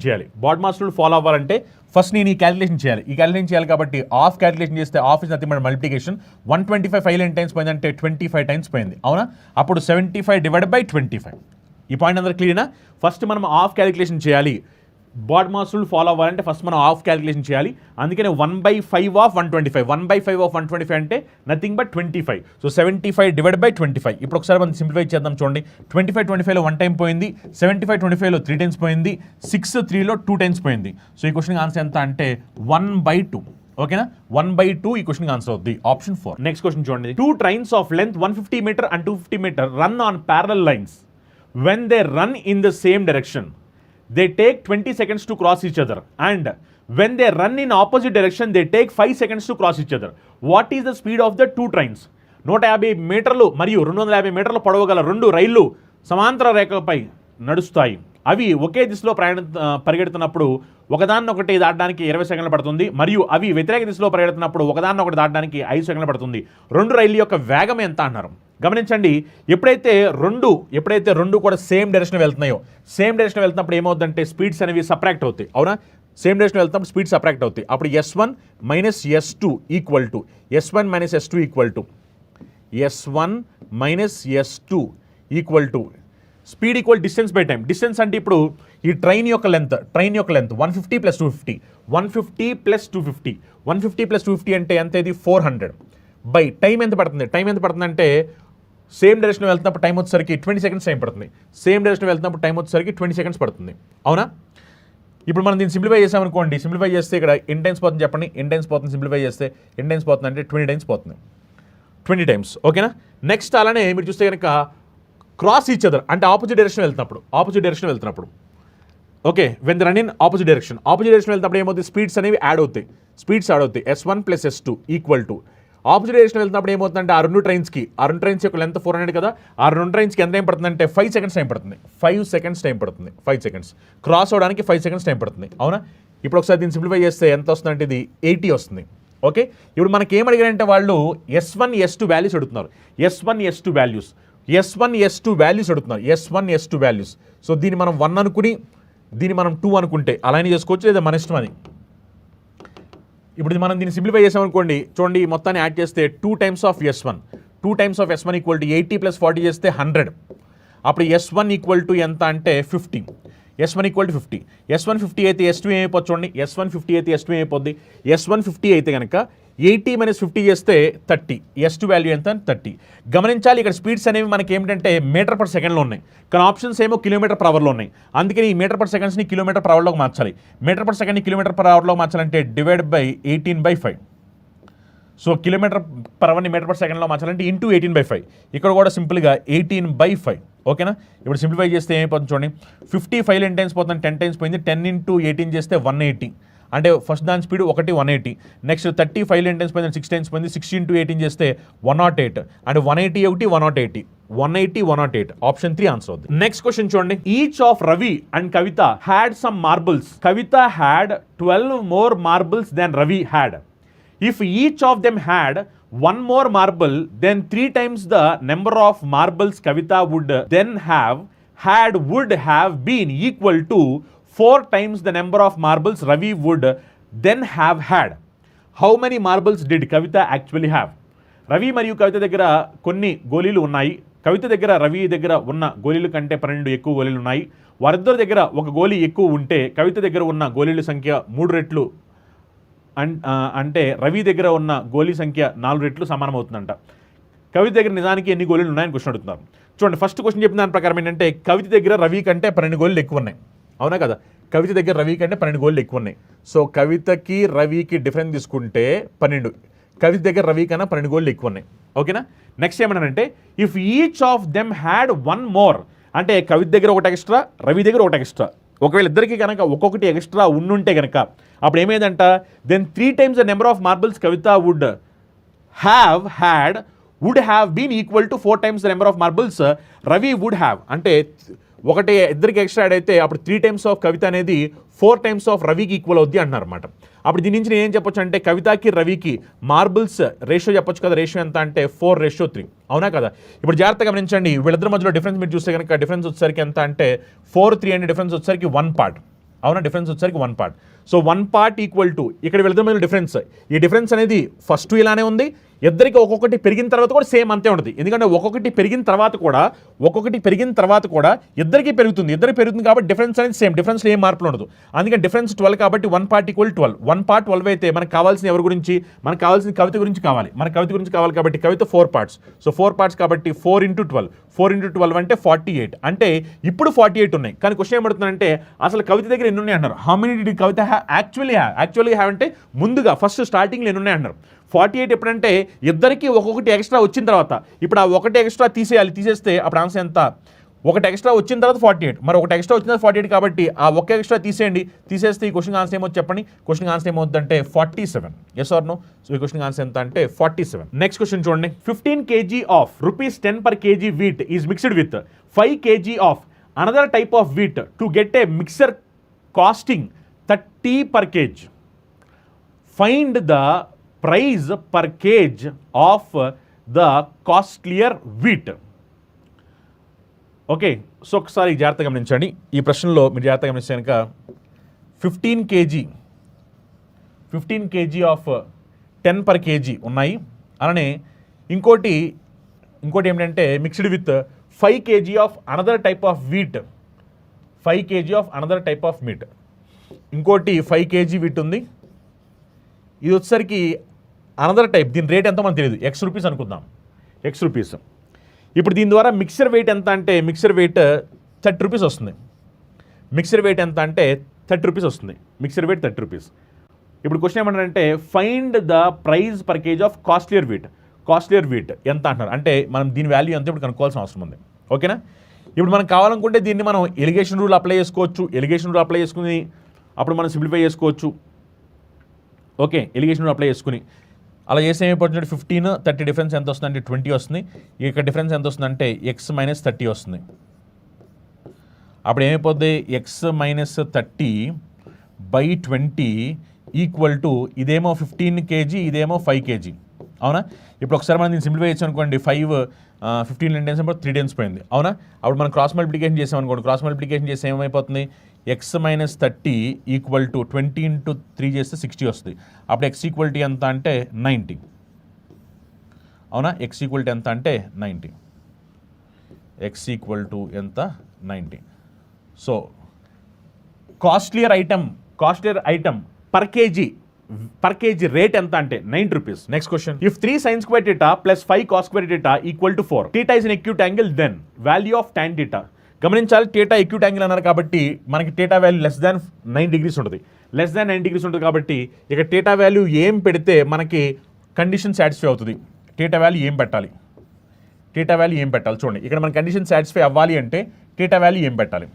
చేయాలి. బాడ్ మాస్ రూల్ ఫాలో అవ్వాలంటే ఫస్ట్ నేను ఈ క్యాలిక్యులేషన్ చేయాలి. కాబట్టి ఆఫ్ క్యాలిక్యులేషన్ చేస్తే of is nothing but multiplication. 125 5 times పోయింది అంటే 25 టైమ్స్ పోయింది, అవునా. అప్పుడు 75 డివైడ్ బై 25. ఈ పాయింట్ అందరూ క్లియర్నా? ఫస్ట్ మనం ఆఫ్ క్యాలిక్యులేషన్ చేయాలి. బాడ్ మాస్ రూల్ ఫాలో అవ్వాలంటే ఫస్ట్ మనం ఆఫ్ క్యాలిక్యులేషన్ చేయాలి. అందుకనే 1/5 ఆఫ్ 125. 1/5 ఆఫ్ 125 అంటే nothing but 25. So 75 divide by 25. ఇప్పుడు ఒకసారి మనం సింప్లిఫై చేద్దాం. చూడండి, 25 25లో 1 టైం పోయింది, 75 25లో 3 టైమ్స్ పోయింది, 6 3లో 2 టైమ్స్ పోయింది. సో ఈ క్వశ్చన్ ఆన్సర్ ఎంత అంటే 1/2. ఓకేనా, 1/2 ఈ క్వశ్చన్ ఆన్సర్ అవుద్ది, ఆప్షన్ 4. నెక్స్ట్ క్వశ్చన్ చూడండి, 2 trains of length 150 meter and 250 meter run on parallel lines. When they run in the same direction, they take 20 seconds to cross each other, and when they run in opposite direction, they take 5 seconds to cross each other. What is the speed of the 2 trains? 150 మీటర్లు మరియు 250 మీటర్ల పొడవు గల 2 రైళ్లు సమాంతర రేఖపై నడుస్తాయి. అవి ఒకే దిశలో పరిగెడుతున్నప్పుడు ఒకదాన్నొకటి దాటడానికి 20 సెకండ్లు పడుతుంది, మరియు అవి వ్యతిరేక దిశలో పరిగెడుతున్నప్పుడు ఒకదాన్నొకటి దాటడానికి 5 సెకండ్లు పడుతుంది. 2 రైళ్ల యొక్క వేగం ఎంత అన్నారు. గమనించండి, ఎప్పుడైతే రెండు కూడా సేమ్ డైరెక్షన్ వెళ్తున్నాయో, సేమ్ డైరెక్షన్ వెళ్తున్నప్పుడు ఏమవుతుందంటే స్పీడ్స్ అనేవి సబ్ట్రాక్ట్ అవుతాయి, అవునా. సేమ్ డైరెక్షన్ వెళ్తున్నప్పుడు స్పీడ్ సబ్ట్రాక్ట్ అవుతాయి. అప్పుడు S1 minus S2 equal to speed equal distance by time. Distance అంటే ఇప్పుడు ఈ ట్రైన్ యొక్క లెంత్ 150 ప్లస్ 250. 150 ప్లస్ 250 అంటే ఎంత? ఇది 400 బై టైం ఎంత పడుతుంది? అంటే సేమ్ డైరెక్షన్ వెళ్తున్నప్పుడు టైం వచ్చేసరికి 20 సెకండ్స్ టైం పడుతుంది. సేమ్ డైరెక్షన్ వెళ్తున్నప్పుడు టైం వచ్చేసరికి 20 సెకండ్స్ పడుతుంది, అవునా. ఇప్పుడు మనం దీన్ని సింప్లిఫై చేసామనుకోండి, సింప్లిఫై చేస్తే ఇక్కడ ఎన్ టైమ్స్ పోతుంది చెప్పండి. ఎన్ టైమ్స్ పోతుంది, సింప్లిఫై చేస్తే ఎన్ టైమ్స్ పోతుంది అంటే 20 టైమ్స్ పోతుంది, 20 టైమ్స్, ఓకేనా. నెక్స్ట్ అలానే మీరు చూస్తే కనుక క్రాస్ ఈచ్ అదర్ అంటే ఆపోజిట్ డైరెక్షన్ వెళ్తున్నప్పుడు okay, when the run in opposite direction వెళ్తున్నప్పుడు ఏమవుతుంది? స్పీడ్స్ అనేవి యాడ్ అవుతాయి. S1 plus S2 equal to opposite direction వెళ్తున్నప్పుడు ఏమవుతుందంటే ఆ రెండు ట్రైన్స్ యొక్క లెంత్ 400 కదా, ఆ రెండు ట్రైన్స్కి ఎంత టైం పడుతుందంటే 5 సెకండ్స్ టైం పడుతుంది. 5 సెకండ్స్ క్రాస్ అవడానికి 5 సెకండ్స్ టైం పడుతుంది, అవునా. ఇప్పుడు ఒకసారి దీన్ని సింప్లిఫై చేస్తే ఎంత వస్తుందంటే ఇది 80 వస్తుంది, ఓకే. ఇప్పుడు మనకి ఏం అడిగారంటే వాళ్ళు S1 S2 వాల్యూస్ అడుగుతున్నారు. S1 S2 values. సో దీన్ని మనం 1 అనుకుని దీన్ని మనం 2 అనుకుంటే అలానే చేసుకోవచ్చు, లేదా మన ఇష్టం అది. ఇప్పుడు మనం దీన్ని సింప్లిఫై చేసామనుకోండి, చూడండి మొత్తాన్ని యాడ్ చేస్తే 2 times of S1 equal to 80 plus 40 చేస్తే 100. అప్పుడు S1 ఈక్వల్ టు ఎంత అంటే 50. S1 equal to 50. S1 50 అయితే S2 ఏమైపోతుంది చూడండి. S1 50 అయితే S2 ఏమైపోద్ది? S1 50 అయితే కనుక 80 మైనస్ 50 చేస్తే 30. S2 వాల్యూ ఎంత? 30. గమనించాలి, ఇక్కడ స్పీడ్స్ అనేవి మనకి ఏమిటంటే మీటర్ పర్ సెకండ్లో ఉన్నాయి, కానీ ఆప్షన్స్ ఏమో కిలోమీటర్ పర్ అవర్లో ఉన్నాయి. అందుకని ఈ మీటర్ పర్ సెకండ్స్ని కిలోమీటర్ పర్ అవర్లోకి మార్చాలి. మీటర్ పర్ సెకండ్ని కిలోమీటర్ పర్ అవర్లోకి మార్చాలంటే divide by 18/5. So kilometre per అవర్ని మీటర్ పర్ సెకండ్లో మార్చాలంటే ఇంటూ 18/5. ఇక్కడ కూడా సింపుల్గా 18/5, ఓకేనా. ఇప్పుడు సింప్లిఫై చేస్తే ఏమైపోతుంది చూడండి. 50 5 ఎన్ని టైమ్స్ పోతుంది? 10 టైమ్స్ పోయింది. 10 ఇంటూ 18 చేస్తే 180. అంటే ఫస్ట్ దాని స్పీడ్ 180. నెక్స్ట్ 30 5 ఎన్ని టైమ్స్ పోయింది? 6 టైమ్స్ పోయింది. 6 ఇంటూ 18 చేస్తే 108. అంటే 180 108. ఆప్షన్ 3 ఆన్సర్ అవుతుంది. నెక్స్ట్ క్వశ్చన్ చూడండి. Each of Ravi and Kavitha had some marbles. Kavitha had 12 more marbles than Ravi had. If each of them had 1 more marble, then 3 times the number of marbles Kavita would then have been equal to 4 times the number of marbles Ravi would then have had. How many marbles did Kavita actually have? Ravi మరియు కవిత దగ్గర కొన్ని గోళీలు ఉన్నాయి. కవిత దగ్గర రవి దగ్గర ఉన్న గోళీల కంటే 12 ఎక్కువ గోళీలు ఉన్నాయి. వారిద్దరి దగ్గర ఒక గోళీ ఎక్కువ ఉంటే కవిత దగ్గర ఉన్న గోళీల సంఖ్య 3 రెట్లు అంటే రవి దగ్గర ఉన్న గోళీ సంఖ్య 4 రెట్లు సమానం అవుతుందంట. కవిత దగ్గర నిజానికి ఎన్ని గోళీలు ఉన్నాయని క్వశ్చన్ అడుగుతున్నారు. చూడండి, ఫస్ట్ క్వశ్చన్ చెప్పిన దాని ప్రకారం ఏంటంటే కవిత దగ్గర రవి కంటే 12 గోళీలు ఎక్కువ ఉన్నాయి, అవునా కదా. కవిత దగ్గర రవి కంటే 12 గోళీలు ఎక్కువ ఉన్నాయి. సో కవితకి రవికి డిఫరెన్స్ తీసుకుంటే 12, కవిత దగ్గర రవి కన్నా 12 గోళీలు ఎక్కువ ఉన్నాయి, ఓకేనా. నెక్స్ట్ ఏమన్నానంటే if each of them had 1 more, అంటే కవిత దగ్గర ఒకటి ఎక్స్ట్రా, రవి దగ్గర ఒకటి ఎక్స్ట్రా. ఒకవేళ ఇద్దరికి కనుక ఒక్కొక్కటి ఎక్స్ట్రా ఉండుంటే కనుక అప్పుడు ఏమైందంట, then 3 times the number of marbles Kavitha would have had would have been equal to 4 times the number of marbles Ravi would have. అంటే ఒకటి ఇద్దరికి ఎక్స్ట్రా యాడ్ అయితే అప్పుడు 3 times ఆఫ్ కవిత అనేది 4 times ఆఫ్ రవికి ఈక్వల్ అవుద్ది అంటున్నారు అనమాట. అప్పుడు దీని నుంచి నేను ఏం చెప్పొచ్చు అంటే కవితకి రవికి మార్బుల్స్ రేషియో చెప్పొచ్చు కదా. రేషియో ఎంత అంటే 4:3. అవునా కదా. ఇప్పుడు జాగ్రత్తగా గమనించండి, వీళ్ళిద్దరి మధ్యలో డిఫరెన్స్ మీరు చూస్తే కనుక డిఫరెన్స్ వచ్చేసరికి ఎంత అంటే 4:3 అనే డిఫరెన్స్ వచ్చేసరికి 1 part. అవునా, డిఫరెన్స్ వచ్చేసరికి 1 part. So 1 part equal to ఇక్కడ వీళ్ళిద్దరి మధ్యలో డిఫరెన్స్. ఈ డిఫరెన్స్ అనేది ఫస్ట్ ఇలానే ఉంది, ఇద్దరికి ఒక్కొక్కటి పెరిగిన తర్వాత కూడా సేమ్ అంతే ఉంటుంది. ఎందుకంటే ఒక్కొక్కటి పెరిగిన తర్వాత కూడా ఇద్దరికి పెరుగుతుంది కాబట్టి డిఫరెన్స్ అనేది సేమ్, డిఫరెన్స్లో ఏం మార్పులు ఉండదు. అందుకని డిఫరెన్స్ 12 కాబట్టి 1 part ఈక్వల్ 12. 1 part 12 అయితే మనకు కావాల్సిన ఎవరి గురించి, మనకు కావాల్సిన కవిత గురించి కావాలి. మనకు కవిత గురించి కావాలి కాబట్టి కవిత 4 parts. సో 4 parts కాబట్టి 4 into 12 అంటే 48. అంటే ఇప్పుడు 48 ఉన్నాయి. కానీ క్వశ్చన్ ఏమడుతుందంటే అసలు కవిత దగ్గర ఎన్ని ఉన్నాయి అన్నారు. How many did Kavitha actually have అంటే ముందుగా ఫస్ట్ స్టార్టింగ్లో ఎన్ని ఉన్నాయి అన్నారు. 48 ఎప్పుడంటే ఇద్దరికి ఒక్కొక్కటి ఎక్స్ట్రా వచ్చిన తర్వాత, ఇప్పుడు ఆ ఒకటి ఎక్స్ట్రా తీసేస్తే అప్పుడు ఆన్సర్ ఎంత, ఒకటి ఎక్స్ట్రా వచ్చిన తర్వాత 48, మరి ఒకటి ఎక్స్ట్రా వచ్చిన తర్వాత 48 కాబట్టి ఆ ఒక్క ఎక్స్ట్రా తీసేస్తే ఈ క్వశ్చన్ ఆన్సర్ ఏమవుతుంది చెప్పండి. క్వశ్చన్ ఆన్సర్ ఏమవుతుందంటే 47. Yes or no. సో ఈ క్వశ్చన్ ఆన్సర్ ఎంత అంటే 47. నెక్స్ట్ క్వశ్చన్ చూడండి. 15 kg of ₹10 per kg wheat is mixed with 5 kg of another type of wheat to get a mixer costing 30 per kg. Find the price per KG of the costlier wheat. Okay, so ఒకసారి జాగ్రత్తగా గమనించండి. ఈ ప్రశ్నలో మీరు జాగ్రత్తగా గమనిస్తే కనుక 15 kg of 10 per kg ఉన్నాయి. అలానే ఇంకోటి ఏంటంటే mixed with 5 kg of another type of wheat. 5 kg of another type of meat. ఇంకోటి 5 kg వీట్ ఉంది. ఇది వచ్చేసరికి అనదర్ టైప్. దీని రేట్ ఎంతో మనకు తెలియదు, X రూపీస్ అనుకుందాం, X రూపీస్. ఇప్పుడు దీని ద్వారా మిక్సర్ వెయిట్ ఎంత అంటే మిక్సర్ వెయిట్ 30 రూపీస్ వస్తుంది. మిక్సర్ వెయిట్ ఎంత అంటే 30 రూపీస్ వస్తుంది. Mixer weight 30 rupees. ఇప్పుడు క్వశ్చన్ ఏమంటారంటే find the price per KG of costlier wheat. Costlier wheat ఎంత అంటున్నారు అంటే మనం దీని వాల్యూ ఎంత ఇప్పుడు కనుక్కోవాల్సిన అవసరం ఉంది. ఓకేనా. ఇప్పుడు మనం కావాలనుకుంటే దీన్ని మనం ఎలిగేషన్ రూల్ అప్లై చేసుకోవచ్చు. ఎలిగేషన్ రూల్ అప్లై చేసుకుని అప్పుడు మనం సింప్లిఫై చేసుకోవచ్చు. ఓకే, ఎలిగేషన్ రూల్ అప్లై చేసుకుని అలా చేస్తే ఏమైపోతుంది, 15, 30 డిఫరెన్స్ ఎంత వస్తుందంటే 20 వస్తుంది. ఇక్కడ డిఫరెన్స్ ఎంత వస్తుందంటే X - 30 వస్తుంది. అప్పుడు ఏమైపోద్ది, X - 30 by 20 ఈక్వల్ టు ఇదేమో 15 kg, ఇదేమో 5 kg. అవునా. ఇప్పుడు ఒకసారి మనం దీన్ని సింప్లిఫై చేసాం అనుకోండి, 15 10 3 10 పోయింది. అవునా. అప్పుడు మనం క్రాస్ మల్టిప్లికేషన్ చేసాం అనుకోండి, క్రాస్ మల్టిప్లికేషన్ చేస్తే ఏమైపోతుంది, X - 30 ఈక్వల్ టు 20 into 3 చేస్తే 60 వస్తుంది. అప్పుడు X ఈక్వల్ టు ఎంత అంటే 90. అవునా. X ఈక్వల్ టు ఎంత అంటే 90. X ఈక్వల్ టు ఎంత 90. So costlier item per KG rate ఎంత అంటే 90 rupees. Next question. If 3 sin square theta plus 5 cos square theta equal to 4, theta is an acute angle, then value of tan theta. గమనించాలి, theta acute angle అన్నారు కాబట్టి మనకి theta value less than 9 degrees ఉంటుంది. Less than 9 degrees ఉంటుంది కాబట్టి ఇక theta value ఏం పెడితే మనకి కండిషన్ సాటిస్ఫై అవుతుంది. టేటా వాల్యూ ఏం పెట్టాలి చూడండి. ఇక్కడ మన కండిషన్ సాటిస్ఫై అవ్వాలి అంటే టేటా వాల్యూ ఏం పెట్టాలి.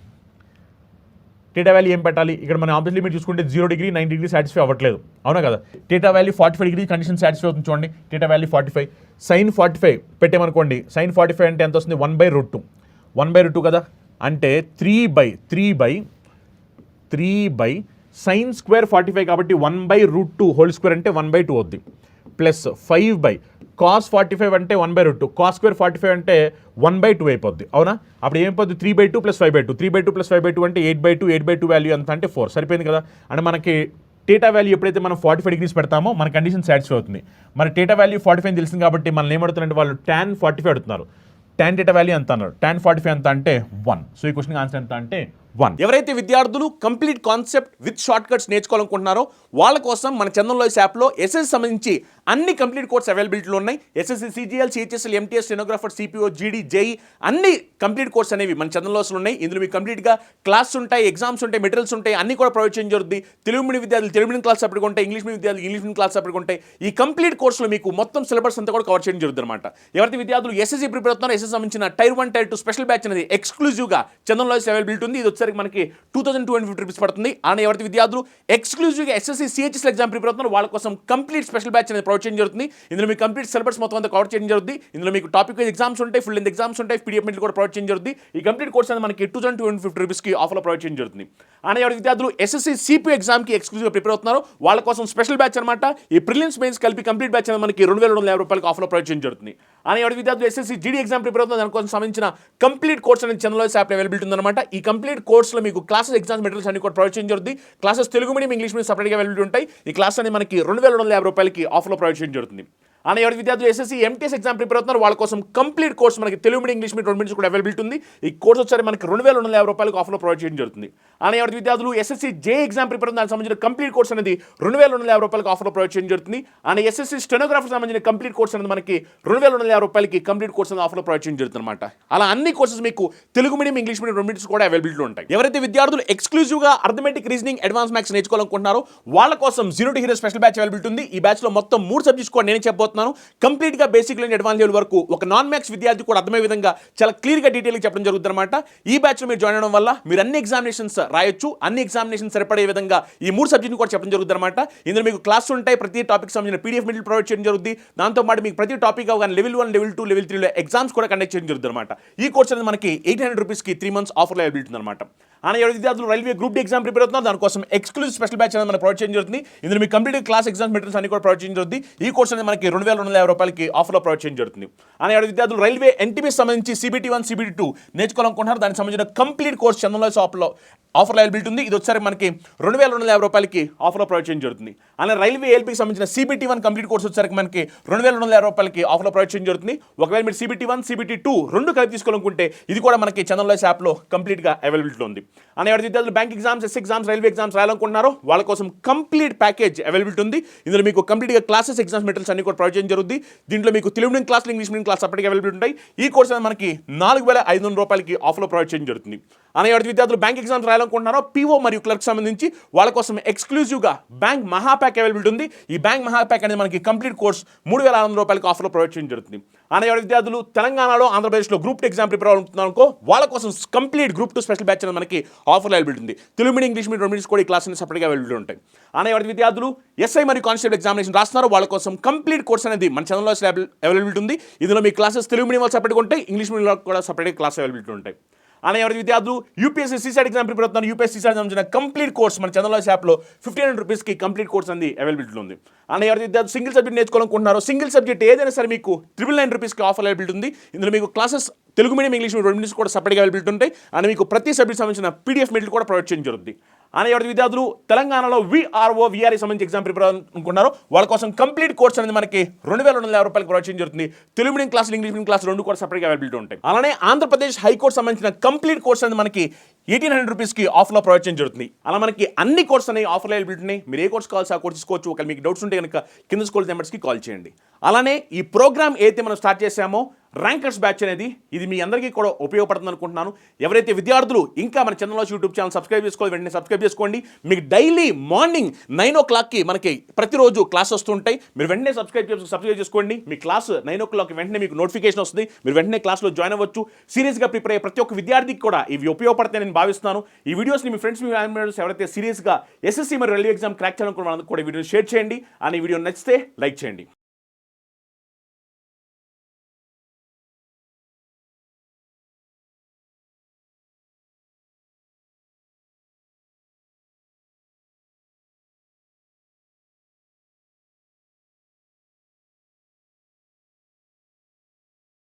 ఇక్కడ మన ఆబ్వియస్లీ మీరు చూసుకుంటే 0 degree 9 degree సాటిస్ఫై అవ్వట్లేదు. అవునా కదా. Theta value 45 degrees condition satisfy అవుతుంది చూడండి. టేటా వాల్యూ 45, sin 45 పెట్టామనుకోండి. sin 45 అంటే ఎంత వస్తుంది, 1/√2 కదా. అంటే 3 sin square 45 కాబట్టి 1/√2 హోల్ స్క్వేర్ అంటే 1/2 అవుద్ది. ప్లస్ 5 cos 45 అంటే 1/√2, cos square 45 అంటే 1/2 అయిపోద్ది. అవునా. అప్పుడు ఏమైపోద్ది, 3/2 + 5/2. 3/2 + 5/2 అంటే 8/2 వాల్యూ ఎంత అంటే 4. సరిపోయింది కదా. అంటే మనకి టేటా వాల్యూ ఎప్పుడైతే మనం 45 degrees పెడతామో మన కండిషన్ సాటిస్ఫై అవుతుంది. మరి టేటా వాల్యూ 45 తెలిసింది కాబట్టి మనల్ని ఏమడుతున్నారంటే వాళ్ళు tan 45 అడుగుతున్నారు. tan theta వాల్యూ ఎంత అన్నారు. tan 45 ఎంత అంటే 1. సో ఈ క్వశ్చన్ ఆన్సర్ ఎంత అంటే 1. ఎవరైతే విద్యార్థులు complete concept with shortcuts నేర్చుకోవాలనుకుంటున్నారో వాళ్ళ కోసం మన చందన్ లాయిస్ యాప్లో ఎస్ఎస్సి సంబంధించి అన్ని కంప్లీట్ కోర్స్ అవైలబిలిటీలో ఉన్నాయి. SSC, CGL, CHSL, MTS, stenographer, CPO, జీడీ, జేఈ అన్ని కంప్లీట్ కోర్స్ అనేవి మన చందన్ లాయిస్లో ఉన్నాయి. ఇందులో మీకు కంప్లీట్గా క్లాస్ ఉంటాయి, ఎగ్జామ్స్ ఉంటాయి, మెటీరియల్స్ ఉంటాయి, అన్ని కూడా ప్రొవైడ్ చేయడం జరుగుతుంది. తెలుగు మీడియం విద్యార్థులు తెలుగు మీడియం క్లాస్ సపరేట్గా ఉంటాయి, ఇంగ్లీష్ మీడియం విద్యార్థులు ఇంగ్లీష్ మీడియం క్లాస్ సపరేట్గా ఉంటాయి. ఈ కంప్లీట్ కోర్సులో మీకు మొత్తం సిలబస్ అంతా కూడా కవర్ చేయడం జరుగుతుంది అనమాట. ఎవరైతే విద్యార్థులు ఎస్ఎస్సి ప్రిపేర్ అవుతున్నారో ఎస్ఎస్సి సంబంధించిన టైర్ 1, టైర్ 2 స్పెషల్ బ్యాచ్ అనేది ఎక్స్క్లూజివ్గా చందన్ లాయిస్ అవైలబిలిటీ ఉంది. ఇది వచ్చేసరికి మనకి 2250 రూపీస్ పడుతుంది. అలానే ఎవరైతే విద్యార్థులు ఎక్స్క్లూజివ్గా ఎస్ఎస్సి సిహెచ్ఎస్ ఎగ్జామ్ ప్రిపేర్ అవుతున్నారు వాళ్ళ కోసం కంప్లీట్ స్పెషల్ బ్యాచ్ అనేది ప్రొవైడ్ చేయడం జరుగుతుంది. ఇందులో మీకు కంప్లీట్ సిలబస్ మొత్తం అంతా కవర్ చేయడం జరుగుతుంది. ఇందులో మీకు టాపిక్ వైజ్ ఎగ్జామ్స్ ఉంటాయి, ఫుల్ లెంత్ ఎగ్జామ్స్ ఉంటాయి, పీడిఎఫ్ మెటీరియల్ కూడా ప్రొవైడ్ చేయడం జరుగుతుంది. ఈ కంప్లీట్ కోర్స్ అనేది మనకి 2250 రూపీస్కి ఆఫర్లో ప్రొవైడ్ చేయడం జరుగుతుంది. అలానే ఎవరైతే విద్యార్థులు ఎస్ఎస్సి సిపి ఎగ్జామ్కి ఎక్స్క్లూజివ్గా ప్రిపేర్ అవుతున్నారు వాళ్ళ కోసం స్పెషల్ బ్యాచ్ అనమాట. ఈ ప్రిలిమ్స్ మెయిన్స్ కలిపి కంప్లీట్ బ్యాచ్ అనేది మనకి 2250 రూపాయలకి ఆఫర్లో ప్రొవైడ్ చేయడం జరుగుతుంది. అలానే ఎవరైతే విద్యార్థులు ఎస్ఎస్సి జీడీ ఎగ్జామ్ ప్రిపేర్ అవుతున్నారు దానికోసం సంబంధించిన కంప్లీట్ కోర్స్ అనేది చంద్రలాజ్ యాప్ అవైలబిలిటీ ఉందన్నమాట. ఈ కంప్లీట్ కోర్సులో మీకు క్లాసెస్ ఎగ్జామ్స్ మెటీరియల్స్ అన్ని కూడా ప్రొవైడ్ చేయడం జరుగుతుంది. Classes Telugu medium English medium సపరేట్గా అవైలబిలిటీ ఉంటాయి. ఈ క్లాస్ అనేది మనకి 2250 రూపాయలకి ఆఫర్లో ప్రొవైడ్ చేయడం జరుగుతుంది. అని ఎవరి విద్యార్థులు ఎస్ఎస్సి ఎంటీఎస్ ఎగ్జామ్ ప్రిపేర్ అవుతున్నారు వాళ్ళ కోసం కంప్లీట్ కోర్స్ మనకి Telugu medium English medium 2 medium కూడా అవైలబిలిటీ ఉంది. ఈ కోర్స్ వచ్చారు మనకి 2250 రూపాయలకు ఆఫర్లో ప్రొవైడ్ చేయడం జరుగుతుంది. అని ఎవరి విద్యార్థులు ఎస్ఎస్సి జే ఎగ్జామ్ ప్రిపేర్ అవుతున్న దానికి సంబంధించిన కంప్లీట్ కోర్స్ అనేది 2250 రూపాయలకు ఆఫర్లో ప్రొవైడ్ చేయడం జరుగుతుంది. అని ఎస్ఎస్సి స్టెనోగ్రాఫర్ సంబంధించిన కంప్లీట్ కోర్స్ అనేది మనకి 2250 రూపాయలకి కంప్లీట్ కోర్స్ అనేది ఆఫర్లో ప్రొవైడ్ చేయడం జరుగుతుంది అనమాట. అలా అన్ని కోర్సెస్ మీకు Telugu medium English medium 2 medium కూడా అవైలబిలిటీ ఉంటాయి. ఎవరైతే విద్యార్థులు ఎక్స్క్లూజివ్గా అర్థమెటిక్ రీజనింగ్ అడ్వాన్స్ మ్యాథ్స్ నేర్చుకోవాలనుకుంటున్నారో వాళ్ళ కోసం 0 to Hero special batch availability ఉంది. ఈ బ్యాచ్లో మొత్తం 3 సబ్జెక్ట్స్ కూడా నేను చెప్పబోతున్నాను. కంప్లీట్గా బేసిక్ నుంచి అడ్వాన్స్ లెవెల్ వరకు ఒక నాన్ మ్యాథ్స్ విద్యార్థి కూడా అర్థమయ్యే విధంగా చాలా క్లియర్గా డీటెయిల్గా చెప్పడం జరుగుతుంది అనమాట. ఈ బ్యాచ్లో మీరు జాయిన్ అవ్వడం వల్ల మీరు అన్ని ఎగ్జామినేషన్స్ రాయొచ్చు, అన్ని ఎగ్జామినేషన్స్ సరిపడే విధంగా ఈ 3 సబ్జెక్ట్ని కూడా చెప్పడం జరుగుతుంది అనమాట. ఇందులో మీకు క్లాస్ ఉంటాయి, ప్రతి టాపిక్ సంబంధించిన పీడిఎఫ్ మెటీరియల్ ప్రొవైడ్ చేయడం జరుగుతుంది. దాంతోపాటు మీకు ప్రతి టాపిక్ అవగానే లెవెల్ 1, లెవెల్ 2, లెవెల్ 3లో ఎగ్జామ్స్ కూడా కండక్ట్ చేయడం జరుగుతుంది అనమాట. ఈ కోర్స్ అనేది మనకి 800 రూపీస్కి 3 months ఆఫర్లో అవైలబిలిటీ అనమాట. అని ఎవరి విద్యార్థులు railway group D exam prepare అవుతున్నారు దానికోసం ఎక్స్క్లూజివ్ స్పెషల్ బ్యాచ్ అనేది మనం ప్రొవైడ్ చేయడం జరుగుతుంది. ఇందులో మీకు కంప్లీట్ క్లాస్ ఎగ్జామ్స్ మెటీరియల్స్ అన్ని కూడా ప్రొవైడ్ చేయడం జరుగుతుంది. ఈ కోర్స్ అనేది మనకి 2250 రూపాయలకి ఆఫర్లో ప్రొవైడ్ చేయడం జరుగుతుంది. అని ఎవరి విద్యార్థులు రైల్వే ఎన్టీపీఎస్ సంబంధించి CBT 1, CBT 2 నేర్చుకోవాలనుకుంటున్నారు దానికి సంబంధించిన కంప్లీట్ కోర్స్ చంద్రలాజ్ షాప్లో ఆఫర్లో అవైలబిలిటీ ఉంది. ఇది వచ్చారు మనకి 2250 రూపాయలకి ఆఫర్లో ప్రొవైడ్ చేయడం జరుగుతుంది. అలానే రైల్వే ఎల్పీకి సంబంధించిన CBT 1 కంప్లీట్ కోర్స్ వచ్చేసరికి మనకి 2250 రూపాయలకి ఆఫర్లో ప్రొవైడ్ చేయడం జరుగుతుంది. ఒకవేళ మీరు CBT 1, CBT 2 రెండు కలిపి తీసుకోవాలనుకుంటే ఇది కూడా మనకి చంద్రలాజ్ యాప్లో కంప్లీట్గా అవైలబిలిటీ ఉంది. అని ఎవరి విద్యార్థులు బ్యాంక్ ఎగ్జామ్స్, ఎస్ ఎగ్జామ్స్, రైల్వే ఎగ్జామ్స్ రాయాలనుకుంటున్నారో వాళ్ళ కోసం కంప్లీట్ ప్యాకేజ్ అవైలబిలిటీ ఉంది. ఇందులో మీకు కంప్లీట్గా క్లాసెస్ ఎగ్జామ్స్ మెటీరియల్స్ అన్ని కూడా ప్రొవైడ్ చేయడం జరుగుతుంది. దీంట్లో మీకు Telugu medium class, English medium class సపరేట్గా అవైలబిలిటీ ఉంటాయి. ఈ కోర్స్ అనేది మనకి 4500 రూపాయలకి ఆఫర్లో ప్రొవైడ్ చేయడం జరుగుతుంది. అని ఎవరి విద్యార్థులు బ్యాంక్ ఎగ్జామ్స్ రాయాలనుకుంటున్నారో PO మరియు క్లర్క్ సంబంధించి వాళ్ళ కోసం ఎక్స్క్లూజివ్గా బ్యాంక్ మహాప్యాక్ అవైలబిలిటీ ఉంది. ఈ బ్యాంక్ మహాప్యాక్ అనేది మనకి కంప్లీట్ కోర్స్ 3600 రూపాయలకి ఆఫర్లో ప్రొవైడ్ చేయడం జరుగుతుంది. అని ఎవరి విద్యార్థులు తెలంగాణలో, ఆంధ్రప్రదేశ్లో గ్రూప్ 2 ఎగ్జామ్ ప్రిపేర్ అవుతున్నారనుకో వాళ్ళ కోసం కంప్లీట్ గ్రూప్ 2 స్పెషల్ బ్యాచ్ అనేది మనకి ఆఫర్లో అవైలబిలిటీ ఉంది. Telugu medium English medium 2 medium కూడా ఈ క్లాస్ అనేది సపరేట్గా అవైలబిలిటీ ఉంటాయి. అని ఎవరి విద్యార్థులు SI మరియు కానిస్టేబుల్ ఎగ్జామినేషన్ రాస్తున్నారు వాళ్ళ కోసం కంప్లీట్ కోర్స్ అనేది మన ఛానల్లో అవైలబిలిటీ ఉంది. ఇందులో మీ క్లాసెస్ తెలుగు మీడియం వాళ్ళు సపరేట్గా ఉంటాయి, ఇంగ్లీష్ మీడియం కూడా సపరేట్గా క్లాస్ అవైలబిలిటీ ఉంటాయి. అలానే ఎవరి విద్యార్థులు UPSC CSAT ఎగ్జామ్ ప్రిపేర్ అవుతున్నారు UPSC CSAT సంబంధించిన కంప్లీట్ కోర్స్ మన చంద్రలాజ్ యాప్లో 1500 రూపీస్కి కంప్లీట్ కోర్స్ అనేది అవైలబిలిటీ ఉంది. అలానే ఎవరి విద్యార్థులు సింగిల్ సబ్జెక్ట్ నేర్చుకోవాలనుకుంటున్నారో సింగిల్ సబ్జెక్ట్ ఏదైనా సరే మీకు 999 రూపీస్కి ఆఫర్ అవైలబిలిటీ ఉంది. ఇందులో మీకు classes Telugu medium, English medium 2 medium కూడా సపరేట్గా అవైలబిలిటీ ఉంటాయి. అండ్ మీకు ప్రతి సబ్జెక్ట్ సంబంధించిన PDF మెటీరియల్ కూడా ప్రొవైడ్ చేయడం జరుగుతుంది. అని ఎవరి విద్యార్థులు తెలంగాణలో VRO, VRE సంబంధించి ఎగ్జామ్ ప్రిపేర్ అనుకుంటున్నారో వాళ్ళ కోసం కంప్లీట్ కోర్స్ అనేది మనకి 2250 రూపాయలకి ప్రొవైడ్ చేయడం జరుగుతుంది. Telugu medium class, English medium class 2 కూడా సపరేట్గా అవైలబిలిటీ ఉంటాయి. అలానే ఆంధ్రప్రదేశ్ హైకోర్టు సంబంధించిన కంప్లీట్ కోర్స్ అనేది మనకి 1800 రూపీస్కి ఆఫర్లో ప్రొవైడ్ చేయడం జరుగుతుంది. అలా మనకి అన్ని కోర్స్ అనేవి ఆఫర్లో అవైలబిలిటీ ఉన్నాయి. మీరు ఏ కోర్స్ కావాల్సి ఆ కోర్స్ తీసుకోవచ్చు. ఒకవేళ మీకు డౌట్స్ ఉంటే కనుక కింద స్కూల్ నెంబర్స్కి కాల్ చేయండి. అలానే ఈ ప్రోగ్రామ్ ఏదైతే మనం స్టార్ట్ చేసామో ర్యాంకర్స్ బ్యాచ్ అనేది ఇది మీ అందరికీ కూడా ఉపయోగపడుతుంది అనుకుంటున్నాను. ఎవరైతే విద్యార్థులు ఇంకా మన చంద్రలాజ్ యూట్యూబ్ ఛానల్ సబ్స్క్రైబ్ చేసుకోవాలి వెంటనే సబ్స్క్రైబ్ చేసుకోండి. మీకు డైలీ మార్నింగ్ 9 o'clockకి మనకి ప్రతిరోజు క్లాస్ వస్తుంటాయి. మీరు వెంటనే సబ్స్క్రైబ్ చేసుకోండి. మీ క్లాస్ 9 o'clock వెంటనే మీకు నోటిఫికేషన్ వస్తుంది. మీరు వెంటనే క్లాస్లో జాయిన్ అవ్వచ్చు. సీరియస్గా ప్రిపేర్ అయ్యే ప్రతి ఒక్క విద్యార్థికి కూడా ఇవి ఉపయోగపడతాయని నేను భావిస్తున్నాను. ఈ వీడియోస్ని మీ ఫ్రెండ్స్, మీ ఫ్యామిలీ ఎవరైతే సీరియస్గా SSC మరియు రైల్వే ఎగ్జామ్ క్రాక్ చేయాలనుకున్న వాళ్ళకి కూడా ఈ వీడియోని షేర్ చేయండి. అని ఈ వీడియో నచ్చితే లైక్ చేయండి.